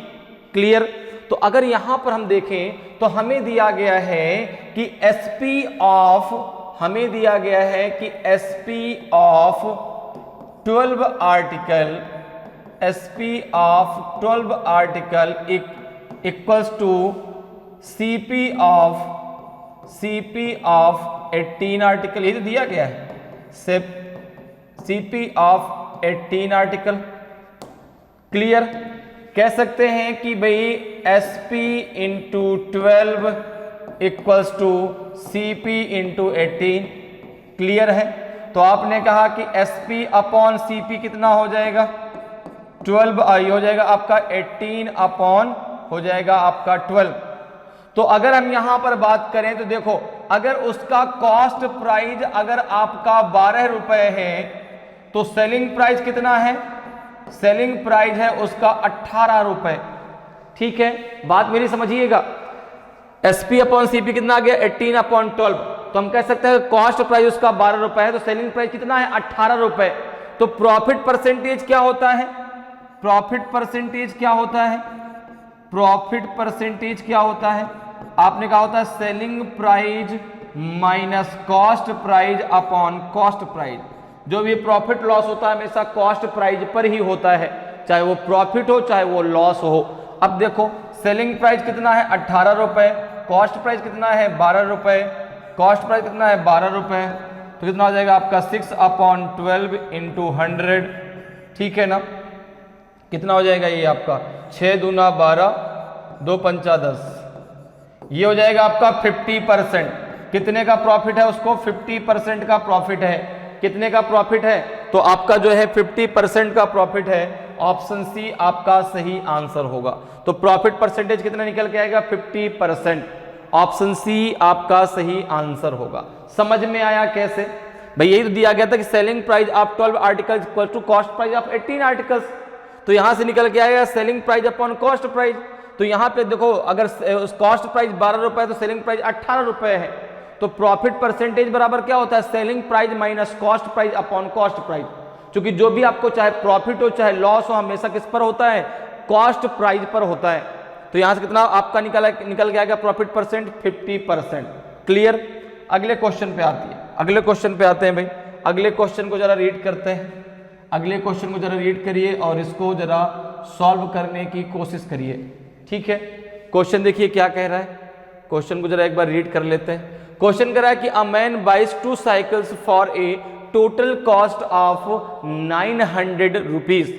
Speaker 1: क्लियर? तो अगर यहां पर हम देखें तो हमें दिया गया है कि एसपी ऑफ, हमें दिया गया है कि SP of 12 article SP of 12 article equals to CP of 18 article, ये तो दिया गया है, CP of 18 आर्टिकल। क्लियर? कह सकते हैं कि भाई SP into 12 equals to CP into 18। Clear है? तो आपने कहा कि SP अपॉन CP कितना हो जाएगा, 12 हो जाएगा आपका 18 अपॉन हो जाएगा आपका 12। तो अगर हम यहां पर बात करें तो देखो, अगर उसका कॉस्ट प्राइस अगर आपका 12 रुपए है तो सेलिंग प्राइस कितना है, सेलिंग प्राइस है उसका 18 रुपए। ठीक है, बात मेरी समझिएगा। SP अपॉन CP कितना आ गया, 18 अपॉन 12। तो हम कह सकते हैं कॉस्ट प्राइस उसका 12 रुपए है तो सेलिंग प्राइस कितना है, 18 रुपए। तो प्रॉफिट परसेंटेज क्या होता है, प्रॉफिट परसेंटेज क्या होता है, प्रॉफिट परसेंटेज क्या होता है, आपने कहा होता है selling price minus cost price upon cost price. जो भी प्रॉफिट लॉस होता है हमेशा कॉस्ट प्राइस पर ही होता है, चाहे वो प्रॉफिट हो चाहे वो लॉस हो। अब देखो सेलिंग प्राइस कितना है 18 रुपए, कॉस्ट प्राइस कितना है 12 रुपए, कॉस्ट प्राइस कितना है 12 रुपए, तो कितना हो जाएगा आपका 6 अपॉन 12 इंटू 100। ठीक है ना, कितना हो जाएगा ये आपका 6 दूना 12, 2 पंचा 10, ये हो जाएगा आपका 50%। कितने का प्रॉफिट है उसको, 50% का प्रॉफिट है। कितने का प्रॉफिट है, तो आपका जो है 50% का प्रॉफिट है। ऑप्शन सी आपका सही आंसर होगा। तो प्रॉफिट परसेंटेज कितना निकल के आएगा, 50%। ऑप्शन सी आपका सही आंसर होगा। समझ में आया कैसे भाई, यही तो दिया गया था कि selling price of 12 articles equal to cost price of 18 articles. तो यहां से निकल के आएगा selling price upon cost price. तो यहां पे देखो अगर कॉस्ट प्राइस 12 रुपए तो सेलिंग प्राइस 18 रुपए है, तो प्रॉफिट परसेंटेज बराबर क्या होता है, selling price minus cost price upon cost price. क्योंकि जो भी आपको चाहे प्रॉफिट हो चाहे लॉस हो हमेशा किस पर होता है, कॉस्ट प्राइस पर होता है। तो यहां से कितना आपका निकल के आएगा प्रॉफिट परसेंट, 50%। क्लियर? अगले क्वेश्चन पे आती है, अगले क्वेश्चन पे आते हैं भाई। अगले क्वेश्चन को जरा रीड करते हैं, अगले क्वेश्चन को जरा रीड करिए और इसको जरा सॉल्व करने की कोशिश करिए। ठीक है, क्वेश्चन देखिए क्या कह रहा है, क्वेश्चन को जरा एक बार रीड कर लेते हैं। क्वेश्चन कह रहा है कि a man buys 2 cycles for a total cost of 900 rupees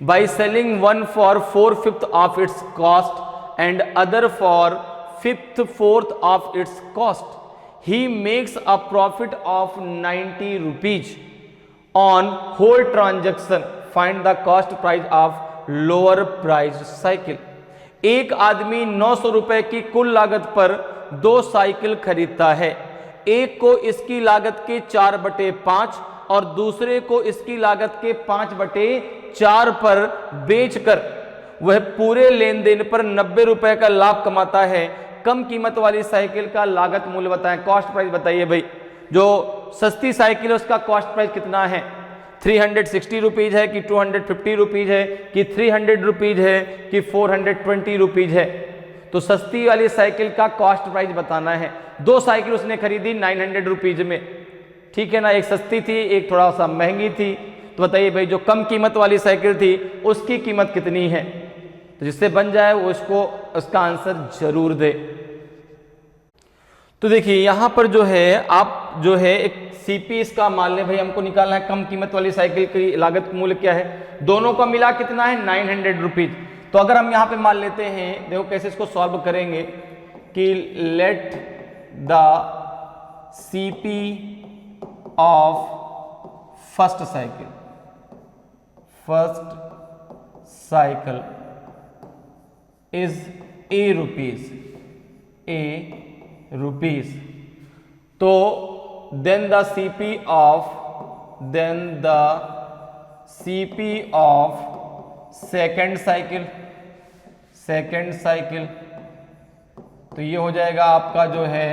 Speaker 1: by selling one for 4/5 of its cost and other for 5/4 of its cost. He makes a profit of 90 rupees on whole transaction. Find the cost price of lower price cycle. एक आदमी 900 रुपए की कुल लागत पर 2 cycle खरीदता है। एक को इसकी लागत के 4/5 और दूसरे को इसकी लागत के 5/4 पर बेचकर वह पूरे लेन देन पर 90 रुपए का लाभ कमाता है। कम कीमत वाली साइकिल का लागत मूल्य बताएं, कॉस्ट प्राइस बताइए भाई। जो सस्ती साइकिल है उसका कॉस्ट प्राइस कितना है, 360 रुपीज है कि 250 रुपीज है कि 300 रुपीज है कि 420 रुपीज है। तो सस्ती वाली साइकिल का कॉस्ट प्राइस बताना है। 2 साइकिल उसने खरीदी 900 रुपीज में, ठीक है ना, एक सस्ती थी एक थोड़ा सा महंगी थी। तो बताइए भाई जो कम कीमत वाली साइकिल थी उसकी कीमत कितनी है। तो जिससे बन जाए वो इसको उसका आंसर जरूर दे। तो देखिए यहां पर जो है आप जो है एक सीपी इसका मान ले भाई, हमको निकालना है कम कीमत वाली साइकिल की लागत मूल्य क्या है। दोनों का मिला कितना है 900 रुपीज। तो अगर हम यहां पे मान लेते हैं, देखो कैसे इसको सॉल्व करेंगे कि let the CP of first cycle is A rupees. तो then the CP of second cycle तो ये हो जाएगा आपका जो है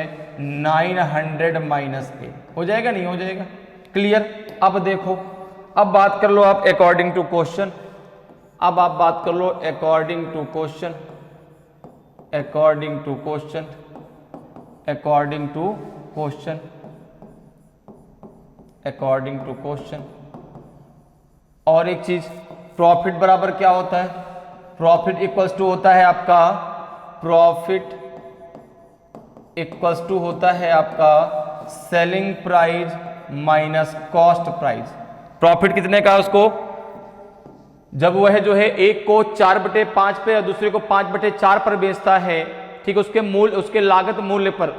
Speaker 1: 900 माइनस ए हो जाएगा, नहीं हो जाएगा। क्लियर? अब देखो, अब बात कर लो आप अकॉर्डिंग टू क्वेश्चन। अब आप बात कर लो अकॉर्डिंग टू क्वेश्चन। और एक चीज, प्रॉफिट बराबर क्या होता है, प्रॉफिट इक्वल्स टू होता है आपका, प्रॉफिट इक्वल्स टू होता है आपका selling price minus cost price. Profit कितने का है उसको, जब वह जो है एक को 4/5 पे और दूसरे को 5/4 पर बेचता है, ठीक है, उसके मूल्य, उसके लागत मूल्य पर,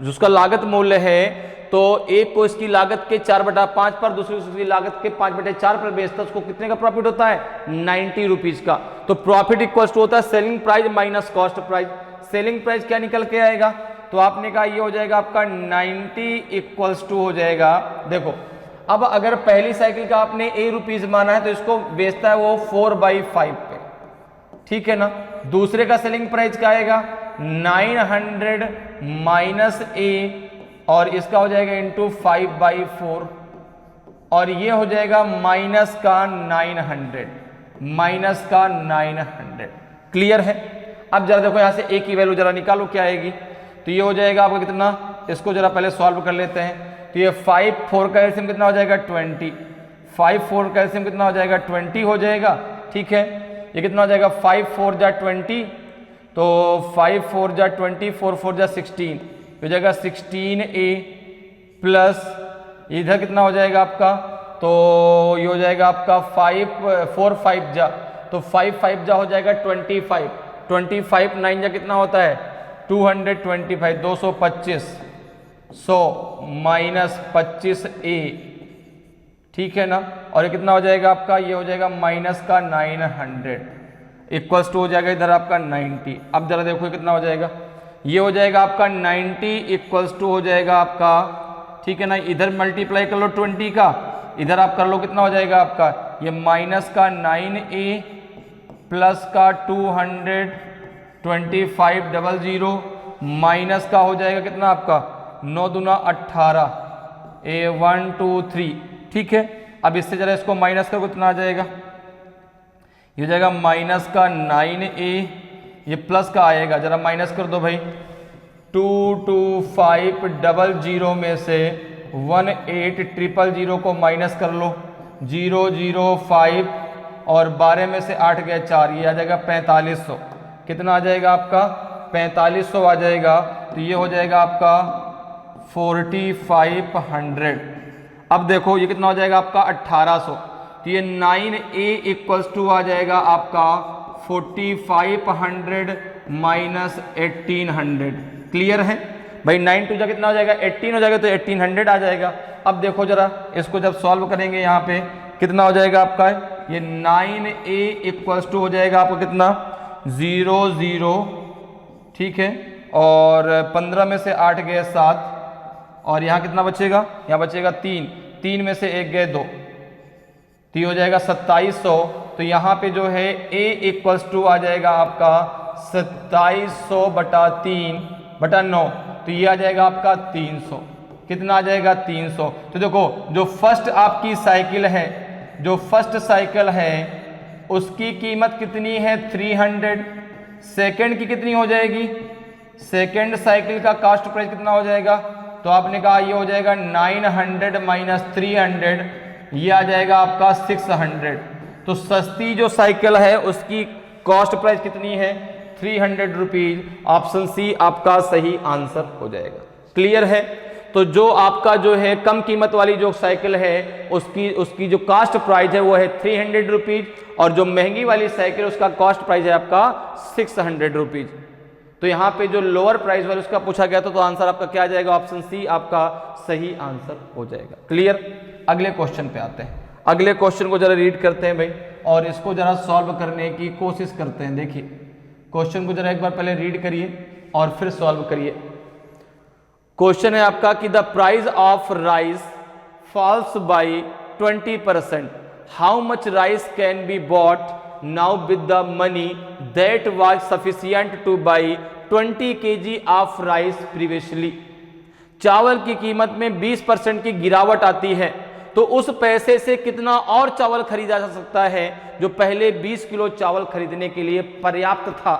Speaker 1: जिसका लागत मूल्य है, तो एक को इसकी लागत के 4/5 पर, दूसरे को इसकी लागत के 5/4 पर बेचता है, उसको कितने का प्रॉफिट होता है, 90 रुपीज का। तो प्रॉफिट इक्वल्स टू होता है selling price minus cost price. Selling price क्या निकल के आएगा, तो आपने कहा ये हो जाएगा आपका 90 इक्वल्स टू हो जाएगा, देखो अब अगर पहली साइकिल का आपने ए रुपीज माना है तो इसको बेचता है वो 4/5 पे, ठीक है ना। दूसरे का सेलिंग प्राइस क्या आएगा 900 माइनस ए, और इसका हो जाएगा इंटू 5/4, और ये हो जाएगा माइनस का 900, माइनस का 900। क्लियर है। अब जरा देखो यहां से ए की वैल्यू जरा निकालो क्या आएगी, तो ये हो जाएगा आपका कितना, इसको जरा पहले सॉल्व कर लेते हैं। तो ये 5 4 का एलसीएम कितना हो जाएगा 20, 5 4 का एलसीएम कितना हो जाएगा 20 हो जाएगा, ठीक है। ये कितना हो जाएगा 5 4 जा 20, तो 5 4 जा 20, 4 4 जा 16, हो जाएगा 16A प्लस इधर कितना हो जाएगा आपका, तो ये हो जाएगा आपका 4 5 जा, तो 5 5 जा हो जाएगा 25, 25 9 जा कितना होता है 225, 225, 100 माइनस 25A, ठीक है ना। और ये कितना हो जाएगा आपका, ये हो जाएगा माइनस का 900 इक्वल्स टू हो जाएगा इधर आपका 90। अब जरा देखो कितना हो जाएगा, ये हो जाएगा आपका 90 इक्वल्स टू हो जाएगा आपका, ठीक है ना, इधर मल्टीप्लाई कर लो 20 का, इधर आप कर लो कितना हो जाएगा आपका, ये माइनस का 9A प्लस का 225 माइनस का हो जाएगा कितना आपका 9 दूना 18, A 1 2 3, ठीक है। अब इससे जरा इसको माइनस करो कितना आ जाएगा, ये हो जाएगा माइनस का 9A, ये प्लस का आएगा, जरा माइनस कर दो भाई, 22500 में से 18000 को माइनस कर लो, 005 और 12 में से 8 गया 4, ये आ जाएगा 4500, कितना आ जाएगा आपका 4500 आ जाएगा। तो ये हो जाएगा आपका 4500। अब देखो ये कितना हो जाएगा आपका 1800, तो ये 9A इक्वल्स टू आ जाएगा आपका 4500 माइनस 1800। क्लियर है भाई, 9 2 जा कितना हो जाएगा 18 हो जाएगा, तो 1800 आ जाएगा। अब देखो जरा इसको जब सॉल्व करेंगे यहाँ पे कितना हो जाएगा आपका, ये 9A इक्वल्स टू हो जाएगा आपका कितना 00, ठीक है, और 15 में से 8 गए 7, और यहाँ कितना बचेगा, यहाँ बचेगा 3, 3 में से 1 गए 2, तो ये हो जाएगा 2700। तो यहाँ पे जो है A इक्वल्स टू आ जाएगा आपका 2700/3/9, तो ये आ जाएगा आपका 300, कितना आ जाएगा 300। तो देखो जो फर्स्ट आपकी साइकिल है, जो फर्स्ट साइकिल है उसकी कीमत कितनी है 300, सेकंड की कितनी हो जाएगी, सेकंड साइकिल का कास्ट प्राइस कितना हो जाएगा, तो आपने कहा ये हो जाएगा 900 माइनस 300, ये आ जाएगा आपका 600। तो सस्ती जो साइकिल है उसकी कॉस्ट प्राइस कितनी है 300 रुपीज। ऑप्शन सी आपका सही आंसर हो जाएगा। क्लियर है। तो जो आपका जो है कम कीमत वाली जो साइकिल है उसकी जो कास्ट प्राइस है वो है 300 रुपीज, और जो महंगी वाली साइकिल उसका कॉस्ट प्राइस है आपका 600 रुपीज। तो यहाँ पे जो लोअर प्राइस वाले उसका पूछा गया था, तो आंसर आपका क्या आ जाएगा, ऑप्शन सी आपका सही आंसर हो जाएगा। क्लियर। अगले क्वेश्चन पे आते हैं। अगले क्वेश्चन को जरा रीड करते हैं भाई, और इसको जरा सॉल्व करने की कोशिश करते हैं। देखिए क्वेश्चन को जरा एक बार पहले रीड करिए और फिर सॉल्व करिए। क्वेश्चन है आपका कि the price of rice falls by 20%, how much rice can be bought now with the money that was sufficient to buy 20 kg of rice previously. चावल की कीमत में 20% की गिरावट आती है, तो उस पैसे से कितना और चावल खरीदा जा सकता है जो पहले 20 किलो चावल खरीदने के लिए पर्याप्त था।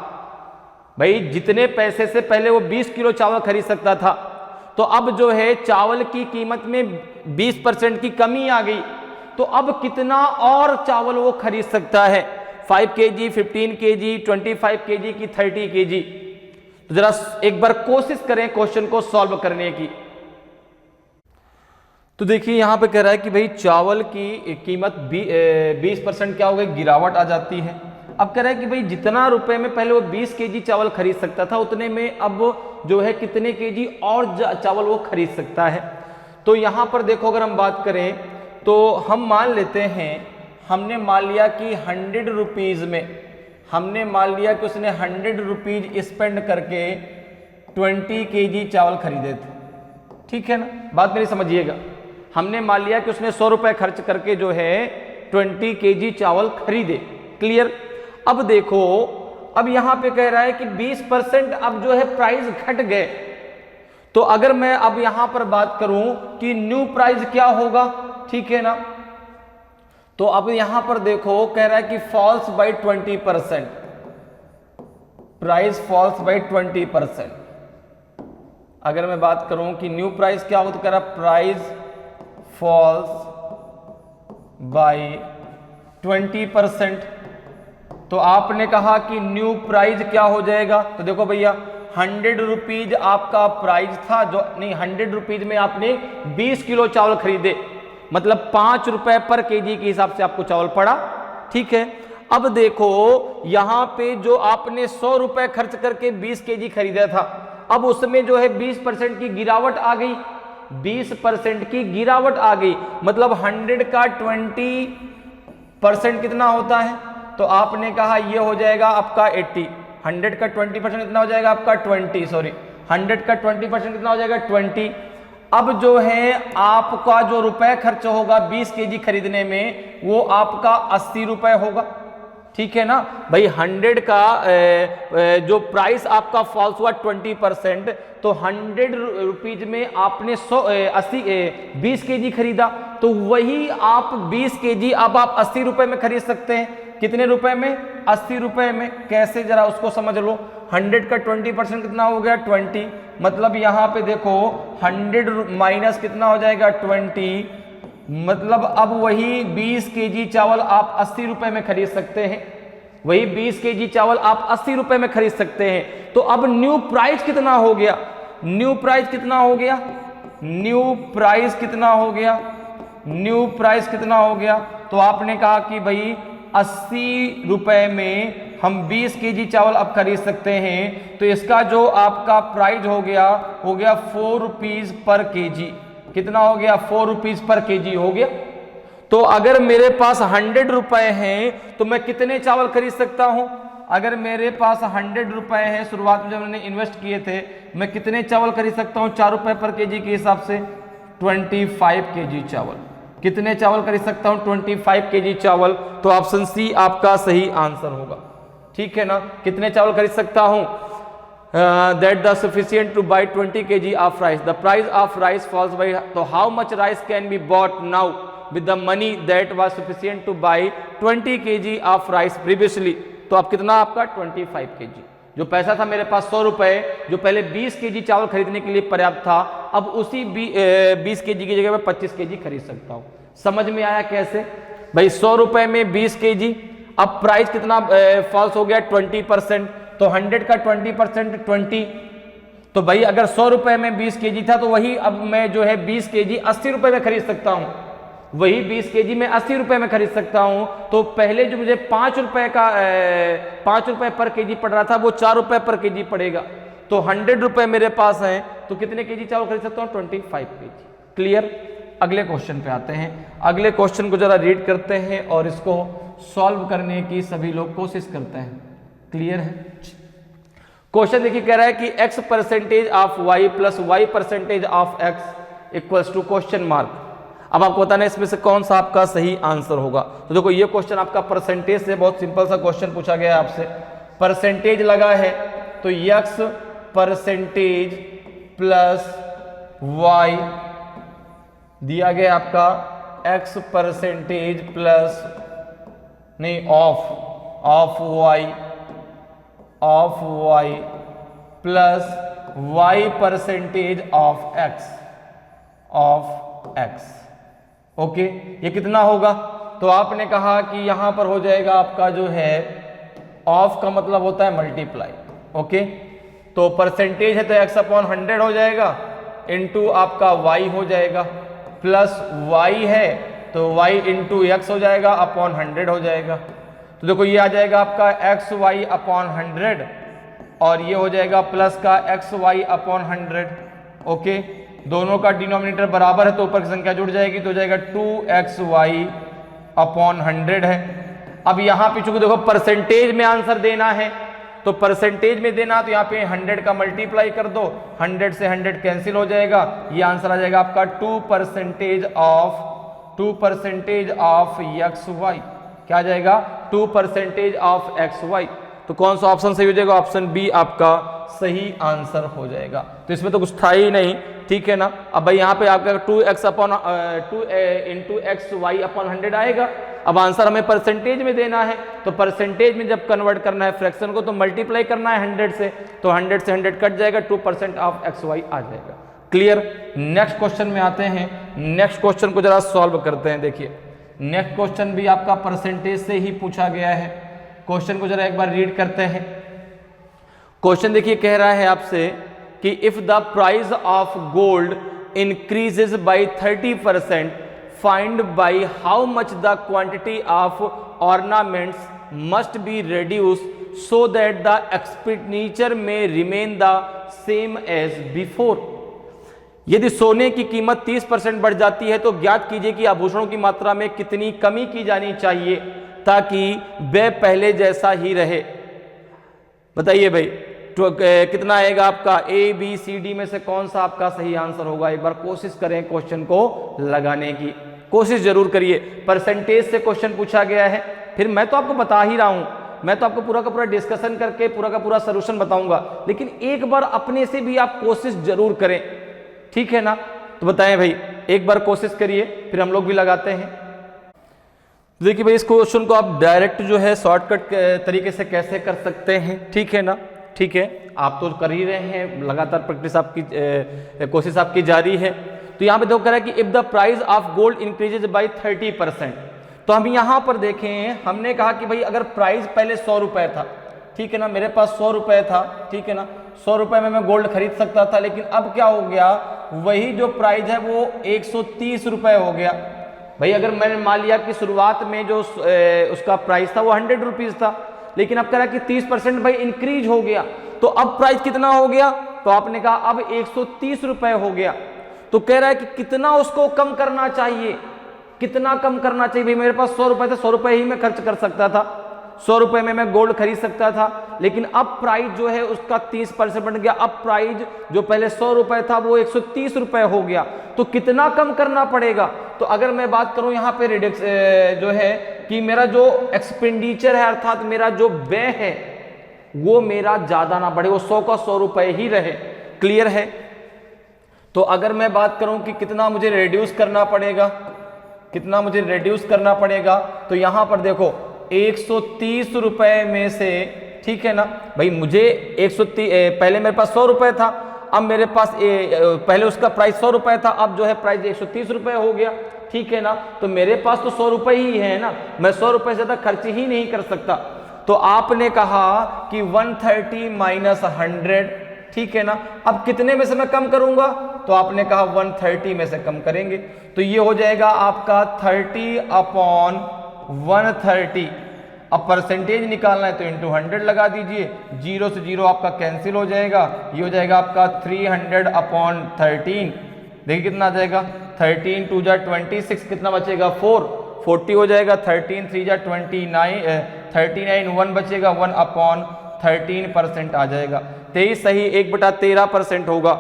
Speaker 1: भाई जितने पैसे से पहले वो 20 किलो चावल खरीद सकता था, तो अब जो है चावल की कीमत में 20% की कमी आ गई, तो अब कितना और चावल वो खरीद सकता है, 5 kg, 15 kg, 25 kg की 30 kg। तो जरा एक बार कोशिश करें क्वेश्चन को सॉल्व करने की। तो देखिए यहां पे कह रहा है कि भाई चावल की कीमत 20% क्या हो गई, गिरावट आ जाती है। अब कह रहा है कि भाई जितना रुपए में पहले वो 20 kg चावल खरीद सकता था, उतने में अब जो है कितने kg और चावल वो खरीद सकता है। तो यहां पर देखो अगर हम बात करें तो हम मान लेते हैं, हमने मान लिया कि 100 रुपीज में, हमने मान लिया कि उसने 100 रुपीज स्पेंड करके 20 kg चावल खरीदे थे, ठीक है ना, बात मेरी समझिएगा। हमने मान लिया कि उसने 100 रुपए खर्च करके जो है 20 kg चावल खरीदे, क्लियर। अब देखो, अब यहां पे कह रहा है कि 20% अब जो है प्राइस घट गए। तो अगर मैं अब यहां पर बात करूं कि न्यू प्राइस क्या होगा, ठीक है ना, तो अब यहां पर देखो कह रहा है कि falls by 20%, price falls by 20%। अगर मैं बात करूं कि न्यू प्राइस क्या हो, तो कह रहा प्राइस फॉल्स बाय 20%। तो आपने कहा कि न्यू प्राइस क्या हो जाएगा, तो देखो भैया 100 रुपीज आपका प्राइस था, जो नहीं 100 रुपीज में आपने 20 किलो चावल खरीदे, मतलब 5 रुपए पर केजी के हिसाब से आपको चावल पड़ा, ठीक है। अब देखो यहां पे जो आपने 100 रुपए खर्च करके 20 केजी खरीदा था, अब उसमें जो है 20% की गिरावट आ गई, 20% की गिरावट आ गई, मतलब 100 का 20% कितना होता है, तो आपने कहा ये हो जाएगा आपका 80, 100 का 20% कितना हो जाएगा आपका 20, सॉरी 100 का 20% कितना हो जाएगा 20। अब जो है आपका जो रुपए खर्च होगा 20 केजी खरीदने में, वो आपका 80 रुपए होगा, ठीक है ना भाई। 100 का जो प्राइस आपका फॉल्स हुआ 20%, तो 100 रुपीज में आपने 20 केजी खरीदा, तो वही आप 20 केजी अब आप 80 रुपए में खरीद सकते हैं। कितने रुपए में, 80 रुपए में। कैसे, जरा उसको समझ लो। 100 का 20% कितना हो गया 20, मतलब यहां पे देखो 100 माइनस कितना हो जाएगा 20, मतलब अब वही 20 केजी चावल आप 80 रुपए में खरीद सकते हैं, वही 20 केजी चावल आप 80 रुपए में खरीद सकते हैं। तो अब न्यू प्राइस कितना हो गया, न्यू प्राइस कितना हो गया, न्यू प्राइस कितना हो गया, न्यू प्राइस कितना हो गया, तो आपने कहा कि भाई 80 रुपए में हम 20 केजी चावल अब खरीद सकते हैं, तो इसका जो आपका प्राइस हो गया 4 रुपीज पर केजी। कितना हो गया, 4 रुपीज पर केजी हो गया। तो अगर मेरे पास 100 रुपए हैं तो मैं कितने चावल खरीद सकता हूं, अगर मेरे पास 100 रुपए हैं शुरुआत में जब मैंने इन्वेस्ट किए थे, मैं कितने चावल खरीद सकता हूं 4 रुपए पर केजी के हिसाब से, 25 केजी चावल। कितने चावल खरीद सकता हूं 25 केजी चावल। तो ऑप्शन सी आपका सही आंसर होगा, ठीक है ना। कितने चावल खरीद सकता हूं, that the sufficient to buy 20 kg of rice, the price of rice falls by, तो how much rice can be bought now with the money that was sufficient to buy 20 kg of rice previously। तो अब कितना आपका 25 kg, जो पैसा था मेरे पास 100 रुपए, जो पहले 20 केजी चावल खरीदने के लिए पर्याप्त था, अब उसी 20 केजी की जगह मैं 25 केजी खरीद सकता हूं। समझ में आया कैसे भाई, 100 रुपए में 20 केजी, अब प्राइस कितना फॉल्स हो गया 20%, तो 100 का 20% 20, तो भाई अगर 100 रुपए में 20 केजी था, तो वही अब मैं जो है 20 केजी 80 रुपए में खरीद सकता हूं, वही 20 केजी में 80 रुपए में खरीद सकता हूं। तो पहले जो मुझे 5 रुपए का 5 रुपए पर केजी पड़ रहा था, वो 4 रुपए पर केजी पड़ेगा। तो 100 रुपए मेरे पास हैं, तो कितने केजी चावल खरीद सकता हूं 25 केजी। क्लियर। अगले क्वेश्चन पे आते हैं, अगले क्वेश्चन को जरा रीड करते हैं और इसको सॉल्व करने की सभी लोग कोशिश करते हैं। क्लियर है। क्वेश्चन देखिए, कह रहा है कि x percentage of y plus y percentage of x equals to question mark. अब आपको बताना है इसमें से कौन सा आपका सही आंसर होगा। तो देखो ये क्वेश्चन आपका परसेंटेज से, बहुत सिंपल सा क्वेश्चन पूछा गया है आपसे, परसेंटेज लगा है, तो x परसेंटेज प्लस y दिया गया आपका x परसेंटेज प्लस नहीं of y plus y percentage of x okay, ये कितना होगा? तो आपने कहा कि यहां पर हो जाएगा आपका जो है ऑफ का मतलब होता है मल्टीप्लाई। ओके, तो परसेंटेज है तो x अपॉन 100 हो जाएगा, इनटू आपका y हो जाएगा, प्लस y है तो y इंटू एक्स हो जाएगा, अपॉन 100 हो जाएगा। तो देखो ये आ जाएगा आपका एक्स वाई अपॉन 100 और ये हो जाएगा प्लस का एक्स वाई अपॉन 100। ओके, दोनों का डिनोमिनेटर बराबर है तो ऊपर की संख्या जुड़ जाएगी, तो हो जाएगा 2xy अपॉन 100 है। अब यहाँ पे चूंकि देखो परसेंटेज में आंसर देना है, तो परसेंटेज में देना तो यहाँ पे 100 का मल्टीप्लाई कर दो, 100 से 100 कैंसिल हो जाएगा, ये आंसर आ जाएगा आपका 2% ऑफ एक्स वाई। क्या आ जाएगा? 2% ऑफ एक्स वाई। तो कौन सा ऑप्शन सही हो जाएगा? ऑप्शन बी आपका सही आंसर हो जाएगा। तो इसमें तो कुछ था ही नहीं, ठीक है ना। अब भाई यहाँ पे आपका 2x upon 2 into X Y upon 100 आएगा। अब आंसर हमें परसेंटेज में देना है, तो परसेंटेज में जब कन्वर्ट करना है फ्रैक्शन को तो मल्टीप्लाई करना है 100 से, तो 100 से 100 कट जाएगा, 2% ऑफ एक्स वाई आ जाएगा। क्लियर? नेक्स्ट क्वेश्चन में आते हैं। नेक्स्ट क्वेश्चन को जरा सॉल्व करते हैं। देखिए नेक्स्ट क्वेश्चन भी आपका परसेंटेज से ही पूछा गया है। क्वेश्चन को जरा एक बार रीड करते हैं। क्वेश्चन देखिए कह रहा है आपसे कि if the price of gold increases by 30%, find by how much the quantity of ornaments must be reduce so that the expenditure may remain the same as before. यदि सोने की कीमत 30% बढ़ जाती है तो ज्ञात कीजिए कि आभूषणों की मात्रा में कितनी कमी की जानी चाहिए ताकि वह पहले जैसा ही रहे। बताइए भाई, तो कितना आएगा आपका? ए बी सी डी में से कौन सा आपका सही आंसर होगा? एक बार कोशिश करें क्वेश्चन को लगाने की, कोशिश जरूर करिए। परसेंटेज से क्वेश्चन पूछा गया है, फिर मैं तो आपको बता ही रहा हूं, मैं तो आपको पूरा का पूरा डिस्कशन करके पूरा का पूरा सोल्यूशन बताऊंगा, लेकिन एक बार अपने से भी आप कोशिश जरूर करें, ठीक है ना। तो बताएं भाई, एक बार कोशिश करिए, फिर हम लोग भी लगाते हैं। देखिए भाई, इस क्वेश्चन को आप डायरेक्ट जो है शॉर्टकट तरीके से कैसे कर सकते हैं, ठीक है ना। ठीक है, आप तो कर ही रहे हैं, लगातार प्रैक्टिस आपकी कोशिश आपकी जारी है। तो यहाँ पे देखो कह रहा है कि if the price of gold increases by 30%, तो हम यहाँ पर देखें, हमने कहा कि भाई अगर प्राइस पहले 100 रुपए था, ठीक है ना, मेरे पास 100 रुपए था, ठीक है ना, 100 रुपए में मैं गोल्ड खरीद सकता था, लेकिन अब क्या हो गया, वही जो प्राइस है वो 130 रुपए हो गया। भाई अगर मैंने मान लिया कि शुरुआत में जो उसका प्राइस था वो 100 रुपीज था, लेकिन अब कह रहा है कि 30% भाई इंक्रीज हो गया, तो अब प्राइस कितना हो गया? तो आपने कहा अब 130 रुपए हो गया। तो कह रहा है कि कितना उसको कम करना चाहिए, कितना कम करना चाहिए? भाई मेरे पास 100 रुपए थे, 100 रुपए ही मैं खर्च कर सकता था, 100 रुपए में मैं गोल्ड खरीद सकता था, लेकिन अब प्राइस जो है उसका 30% बढ़ गया। अब प्राइस जो पहले 100 रुपए था वो 130 रुपए हो गया, तो कितना कम करना पड़ेगा? तो अगर मैं बात करूं यहाँ पे रिडक्स जो है कि मेरा जो एक्सपेंडिचर है, अर्थात मेरा जो व्यय है वो मेरा ज्यादा ना बढ़े, वो 100 का 100 रुपए ही रहे। क्लियर है? तो अगर मैं बात करूं कि कितना मुझे रिड्यूस करना पड़ेगा, कितना मुझे रिड्यूस करना पड़ेगा, तो यहां पर देखो 130 रुपए में से, ठीक है ना भाई, मुझे 130 पहले मेरे पास 100 रुपए था, अब मेरे पास पहले उसका प्राइस 100 रुपए था, अब जो है प्राइस 130 रुपए हो गया, ठीक है ना। तो मेरे पास तो 100 रुपए ही है ना, मैं 100 रुपए से ज्यादा खर्च ही नहीं कर सकता। तो आपने कहा कि 130 माइनस 100, ठीक है ना। अब कितने में से मैं कम करूंगा? तो आपने कहा 130 में से कम करेंगे, तो ये हो जाएगा आपका 30 अपॉन 130। अब परसेंटेज निकालना है तो इंटू 100 लगा दीजिए, 0 से 0 आपका कैंसिल हो जाएगा, ये हो जाएगा आपका 300 अपॉन 13। देखिए कितना आ जाएगा, 13 2 जा 26, कितना बचेगा 40 हो जाएगा, 13 3 जा 29, 39 1 बचेगा, 1 अपॉन 13% आ जाएगा। 23 सही 1/13% होगा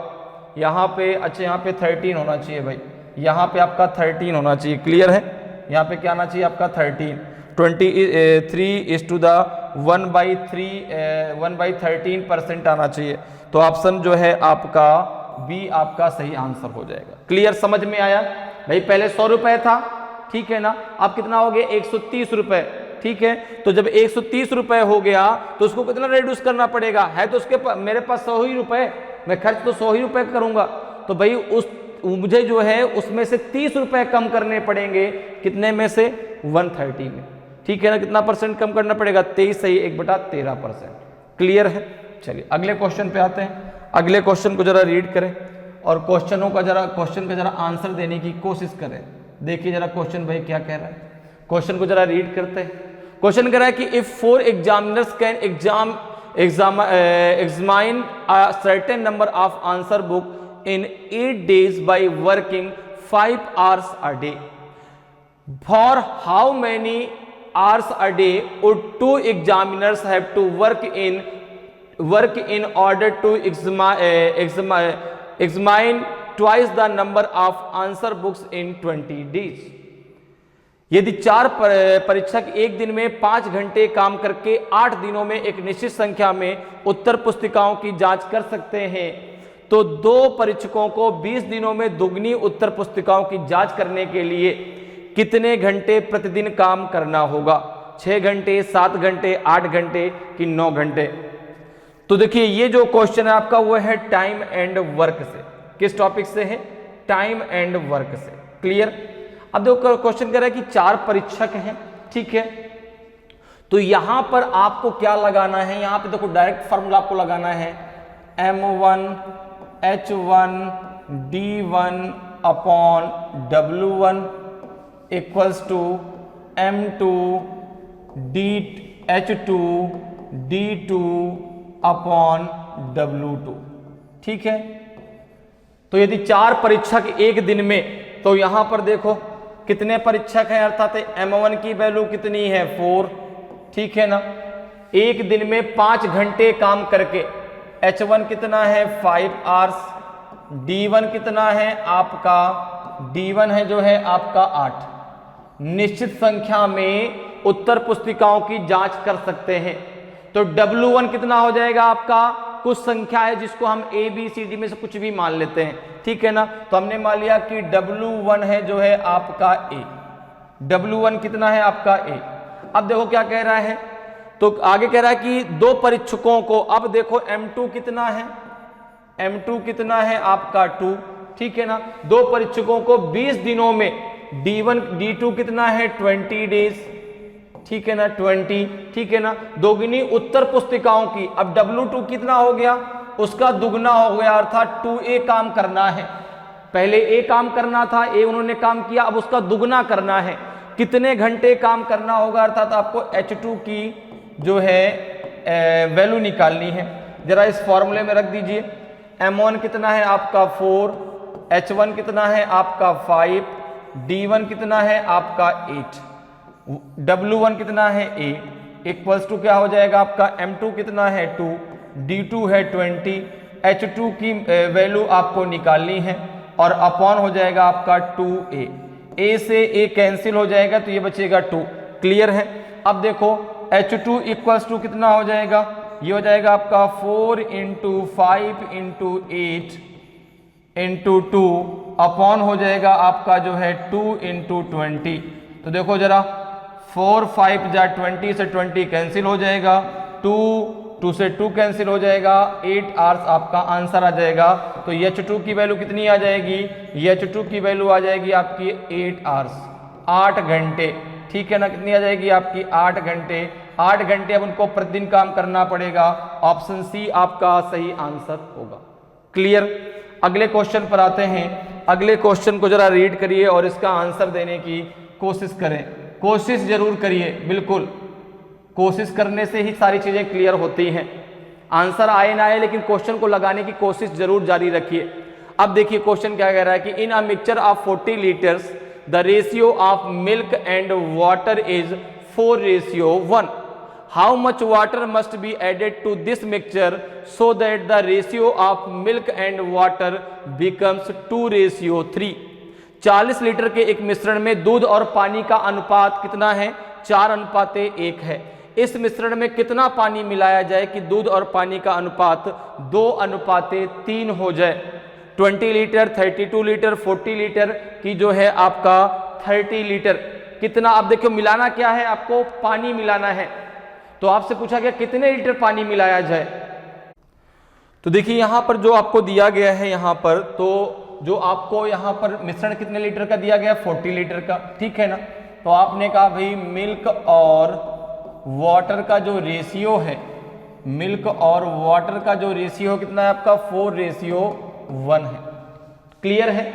Speaker 1: यहाँ पे। अच्छा यहाँ पे 13 होना चाहिए भाई, यहाँ पे आपका 13 होना चाहिए। क्लियर है? यहाँ पे क्या आना चाहिए आपका 13, 23 इज टू द 1/13% आना चाहिए। तो ऑप्शन जो है आपका बी आपका सही आंसर हो जाएगा। क्लियर? समझ में आया भाई? पहले 100 रुपए था, ठीक है ना, अब कितना हो गया 130 रुपए, ठीक है। तो जब 130 रुपए हो गया तो उसको कितना रिड्यूस करना पड़ेगा? है तो उसके मेरे पास 100 ही रुपए, मैं खर्च तो 100 ही रुपए करूंगा, तो भाई उस मुझे जो है उसमें से 30 रुपए कम करने पड़ेंगे, कितने में से 130 में, ठीक है ना। कितना परसेंट कम करना पड़ेगा, 23 सही 1/13%। क्लियर है। चलिए अगले क्वेश्चन पे आते हैं। अगले क्वेश्चन को जरा रीड करें और क्वेश्चन का जरा आंसर देने की कोशिश करें। देखिए जरा क्वेश्चन भाई क्या कह रहा है, क्वेश्चन को जरा रीड करते हैं। क्वेश्चन कह रहा है कि if 4 examiners can examine a certain number of answer book in 8 days by working 5 hours a day, for how many hours a day would 2 examiners have to work in order to examine twice the number of answer books in 20 days? यदि 4 परीक्षक एक दिन में 5 घंटे काम करके 8 दिनों में एक निश्चित संख्या में उत्तर पुस्तिकाओं की जांच कर सकते हैं, तो 2 परीक्षकों को 20 दिनों में दुगनी उत्तर पुस्तिकाओं की जांच करने के लिए कितने घंटे प्रतिदिन काम करना होगा? 6 घंटे, 7 घंटे, 8 घंटे कि 9 घंटे? तो देखिए ये जो क्वेश्चन है आपका वो है टाइम एंड वर्क से। किस टॉपिक से है? टाइम एंड वर्क से। क्लियर। अब देखो क्वेश्चन कह रहा है कि 4 परीक्षक हैं, ठीक है। तो यहां पर आपको क्या लगाना है, यहां पे देखो डायरेक्ट फॉर्मूला आपको लगाना है M1 H1 D1 upon W1 equals to M2 H2 D2 upon W2, ठीक है। तो यदि 4 परीक्षक एक दिन में, तो यहां पर देखो कितने परीक्षक हैं, अर्थात M1 की वैल्यू कितनी है 4, ठीक है ना। एक दिन में 5 घंटे काम करके H1 कितना है 5 आवर्स, D1 कितना है आपका, D1 है जो है आपका 8। निश्चित संख्या में उत्तर पुस्तिकाओं की जांच कर सकते हैं, तो W1 कितना हो जाएगा आपका, कुछ संख्या है जिसको हम A B C D में से कुछ भी मान लेते हैं, ठीक है ना। तो हमने मान लिया कि W1 है जो है आपका A, W1 कितना है आपका A। अब देखो क्या कह रहा है, तो आगे कह रहा है कि 2 परीक्षकों को, अब देखो M2 कितना है, M2 कितना है आपका 2, ठीक है ना। 2 परीक्षकों को 20 दिनों में, D1 D2 कितना है 20 डेज, ठीक है ना 20, ठीक है ना। दोगुनी उत्तर पुस्तिकाओं की, अब W2 कितना हो गया, उसका दुगना हो गया, अर्थात 2A काम करना है। पहले A काम करना था, A उन्होंने काम किया, अब उसका दुगना करना है। कितने घंटे काम करना होगा, अर्थात आपको H2 की जो है वैल्यू निकालनी है। जरा इस फॉर्मूले में रख दीजिए। M1 कितना है आपका 4, H1 कितना है आपका 5, D1 कितना है आपका 8, W1 कितना है A, इक्वल्स टू क्या हो जाएगा आपका M2 कितना है 2, D2 है 20, H2 की वैल्यू आपको निकालनी है और अपॉन हो जाएगा आपका 2A। A से A कैंसिल हो जाएगा तो ये बचेगा 2। क्लियर है। अब देखो H2 इक्वल्स टू कितना हो जाएगा, ये हो जाएगा आपका 4 × 5 × 8 × 2 अपॉन हो जाएगा आपका जो है 2 × 20। तो देखो जरा 4 5 जा 20 से 20 कैंसिल हो जाएगा, 2 से 2 कैंसिल हो जाएगा, 8 आवर्स आपका आंसर आ जाएगा। तो H2 की वैल्यू कितनी आ जाएगी, H2 की वैल्यू आ जाएगी आपकी 8 आवर्स, 8 घंटे, ठीक है ना। कितनी आ जाएगी आपकी 8 घंटे। 8 घंटे अब उनको प्रतिदिन काम करना पड़ेगा। ऑप्शन सी आपका सही आंसर होगा। क्लियर। अगले क्वेश्चन पर आते हैं। अगले क्वेश्चन को जरा रीड करिए और इसका आंसर देने की कोशिश करें। कोशिश जरूर करिए, बिल्कुल कोशिश करने से ही सारी चीजें क्लियर होती हैं। आंसर आए ना आए लेकिन क्वेश्चन को लगाने की कोशिश जरूर जारी रखिए। अब देखिए क्वेश्चन क्या कह रहा है कि in a mixture of 40 litres the ratio of milk and water is 4:1। How much water must be added to this mixture so that the ratio of milk and water becomes 2:3। 40 litre के एक मिश्रण में दूध और पानी का अनुपात कितना है, 4:1 है। इस मिश्रण में कितना पानी मिलाया जाए कि दूध और पानी का अनुपात 2:3 हो जाए। 20 लीटर, 32 लीटर, 40 लीटर की जो है आपका 30 लीटर कितना। अब देखो मिलाना क्या है, आपको पानी मिलाना है। तो आपसे पूछा गया कितने लीटर पानी मिलाया जाए। तो देखिए यहां पर जो आपको दिया गया है, यहां पर तो जो आपको यहाँ पर मिश्रण कितने लीटर का दिया गया, 40 लीटर का, ठीक है ना। तो आपने कहा भाई मिल्क और वाटर का जो रेशियो है, मिल्क और वाटर का जो रेशियो कितना है आपका, 4:1 है। क्लियर है।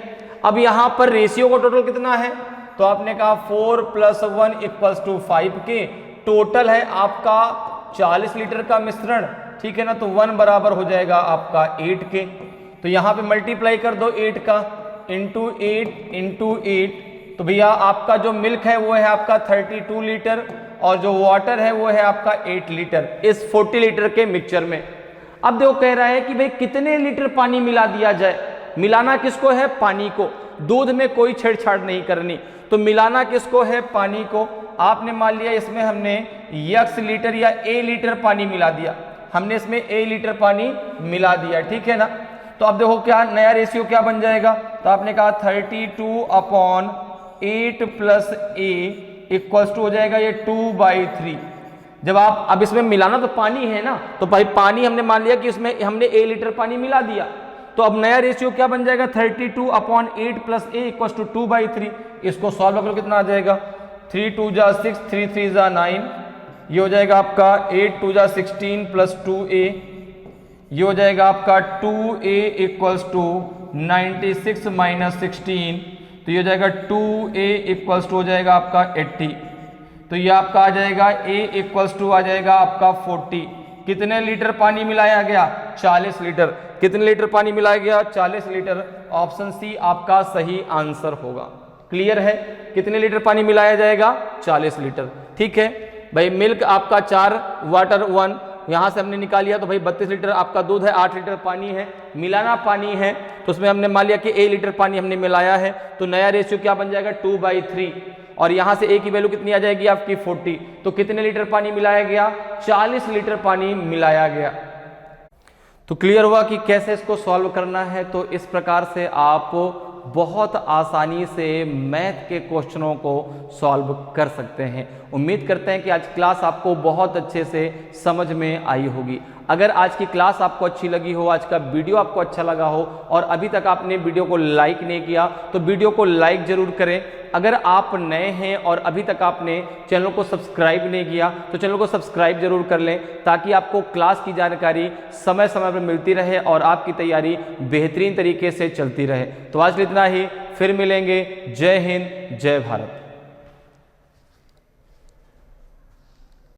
Speaker 1: अब यहां पर रेशियो का टोटल कितना है, तो आपने कहा 4 + 1 = 5 के, टोटल है आपका 40 लीटर का मिश्रण, ठीक है ना। तो 1 बराबर हो जाएगा आपका 8 के। तो यहां पे मल्टीप्लाई कर दो 8 का, इंटू 8, तो भैया आपका जो मिल्क है वो है आपका 32 लीटर और जो वाटर है वो है आपका 8 लीटर इस 40 लीटर के मिक्सचर में। अब देखो कह रहा है कि भाई कितने लीटर पानी मिला दिया जाए। मिलाना किसको है, पानी को। दूध में कोई छेड़छाड़ नहीं करनी, तो मिलाना किसको है, पानी को। आपने मान लिया इसमें हमने x लीटर या a लीटर पानी मिला दिया, हमने इसमें a लीटर पानी मिला दिया, ठीक है ना। तो अब देखो क्या नया रेशियो क्या बन जाएगा, तो आपने कहा 32/8 + a = हो जाएगा ये 2/3। जब आप अब इसमें मिलाना तो पानी है ना, तो भाई पानी हमने मान लिया कि इसमें हमने a लीटर पानी मिला दिया, तो अब नया रेशियो क्या बन जाएगा, 32/8 + a = 2/3। इसको सॉल्व करो कितना आ जाएगा, 3 2 जा 6, 3 3 जा 9, ये हो जाएगा आपका 8 2 जा 16 + 2a, ये हो जाएगा आपका 2a = 96 - 16, तो ये हो जाएगा 2a = हो जाएगा आपका 80। तो ये आपका आ जाएगा a = आ जाएगा आपका 40। कितने लीटर पानी मिलाया गया, 40 लीटर। कितने लीटर पानी मिलाया गया, 40 लीटर। ऑप्शन सी आपका सही आंसर होगा। क्लियर है। कितने लीटर पानी मिलाया जाएगा, 40 लीटर, ठीक है भाई। मिल्क आपका 4, वाटर 1, यहां से हमने निकाल लिया, तो भाई 32 लीटर आपका दूध है, 8 लीटर पानी है। मिलाना पानी है तो उसमें हमने मान लिया कि a लीटर पानी हमने मिलाया है, तो नया रेशियो क्या बन जाएगा, 2/3। और यहां से a की वैल्यू कितनी आ जाएगी आपकी 40। तो कितने लीटर पानी मिलाया गया, 40 लीटर पानी मिलाया गया। तो क्लियर हुआ कि कैसे इसको सॉल्व करना है। तो इस प्रकार से आप बहुत आसानी से मैथ के क्वेश्चनों को सॉल्व कर सकते हैं। उम्मीद करते हैं कि आज क्लास आपको बहुत अच्छे से समझ में आई होगी। अगर आज की क्लास आपको अच्छी लगी हो, आज का वीडियो आपको अच्छा लगा हो और अभी तक आपने वीडियो को लाइक नहीं किया तो वीडियो को लाइक जरूर करें। अगर आप नए हैं और अभी तक आपने चैनल को सब्सक्राइब नहीं किया तो चैनल को सब्सक्राइब जरूर कर लें, ताकि आपको क्लास की जानकारी समय समय पर मिलती रहे और आपकी तैयारी बेहतरीन तरीके से चलती रहे। तो आज इतना ही, फिर मिलेंगे। जय हिंद, जय भारत।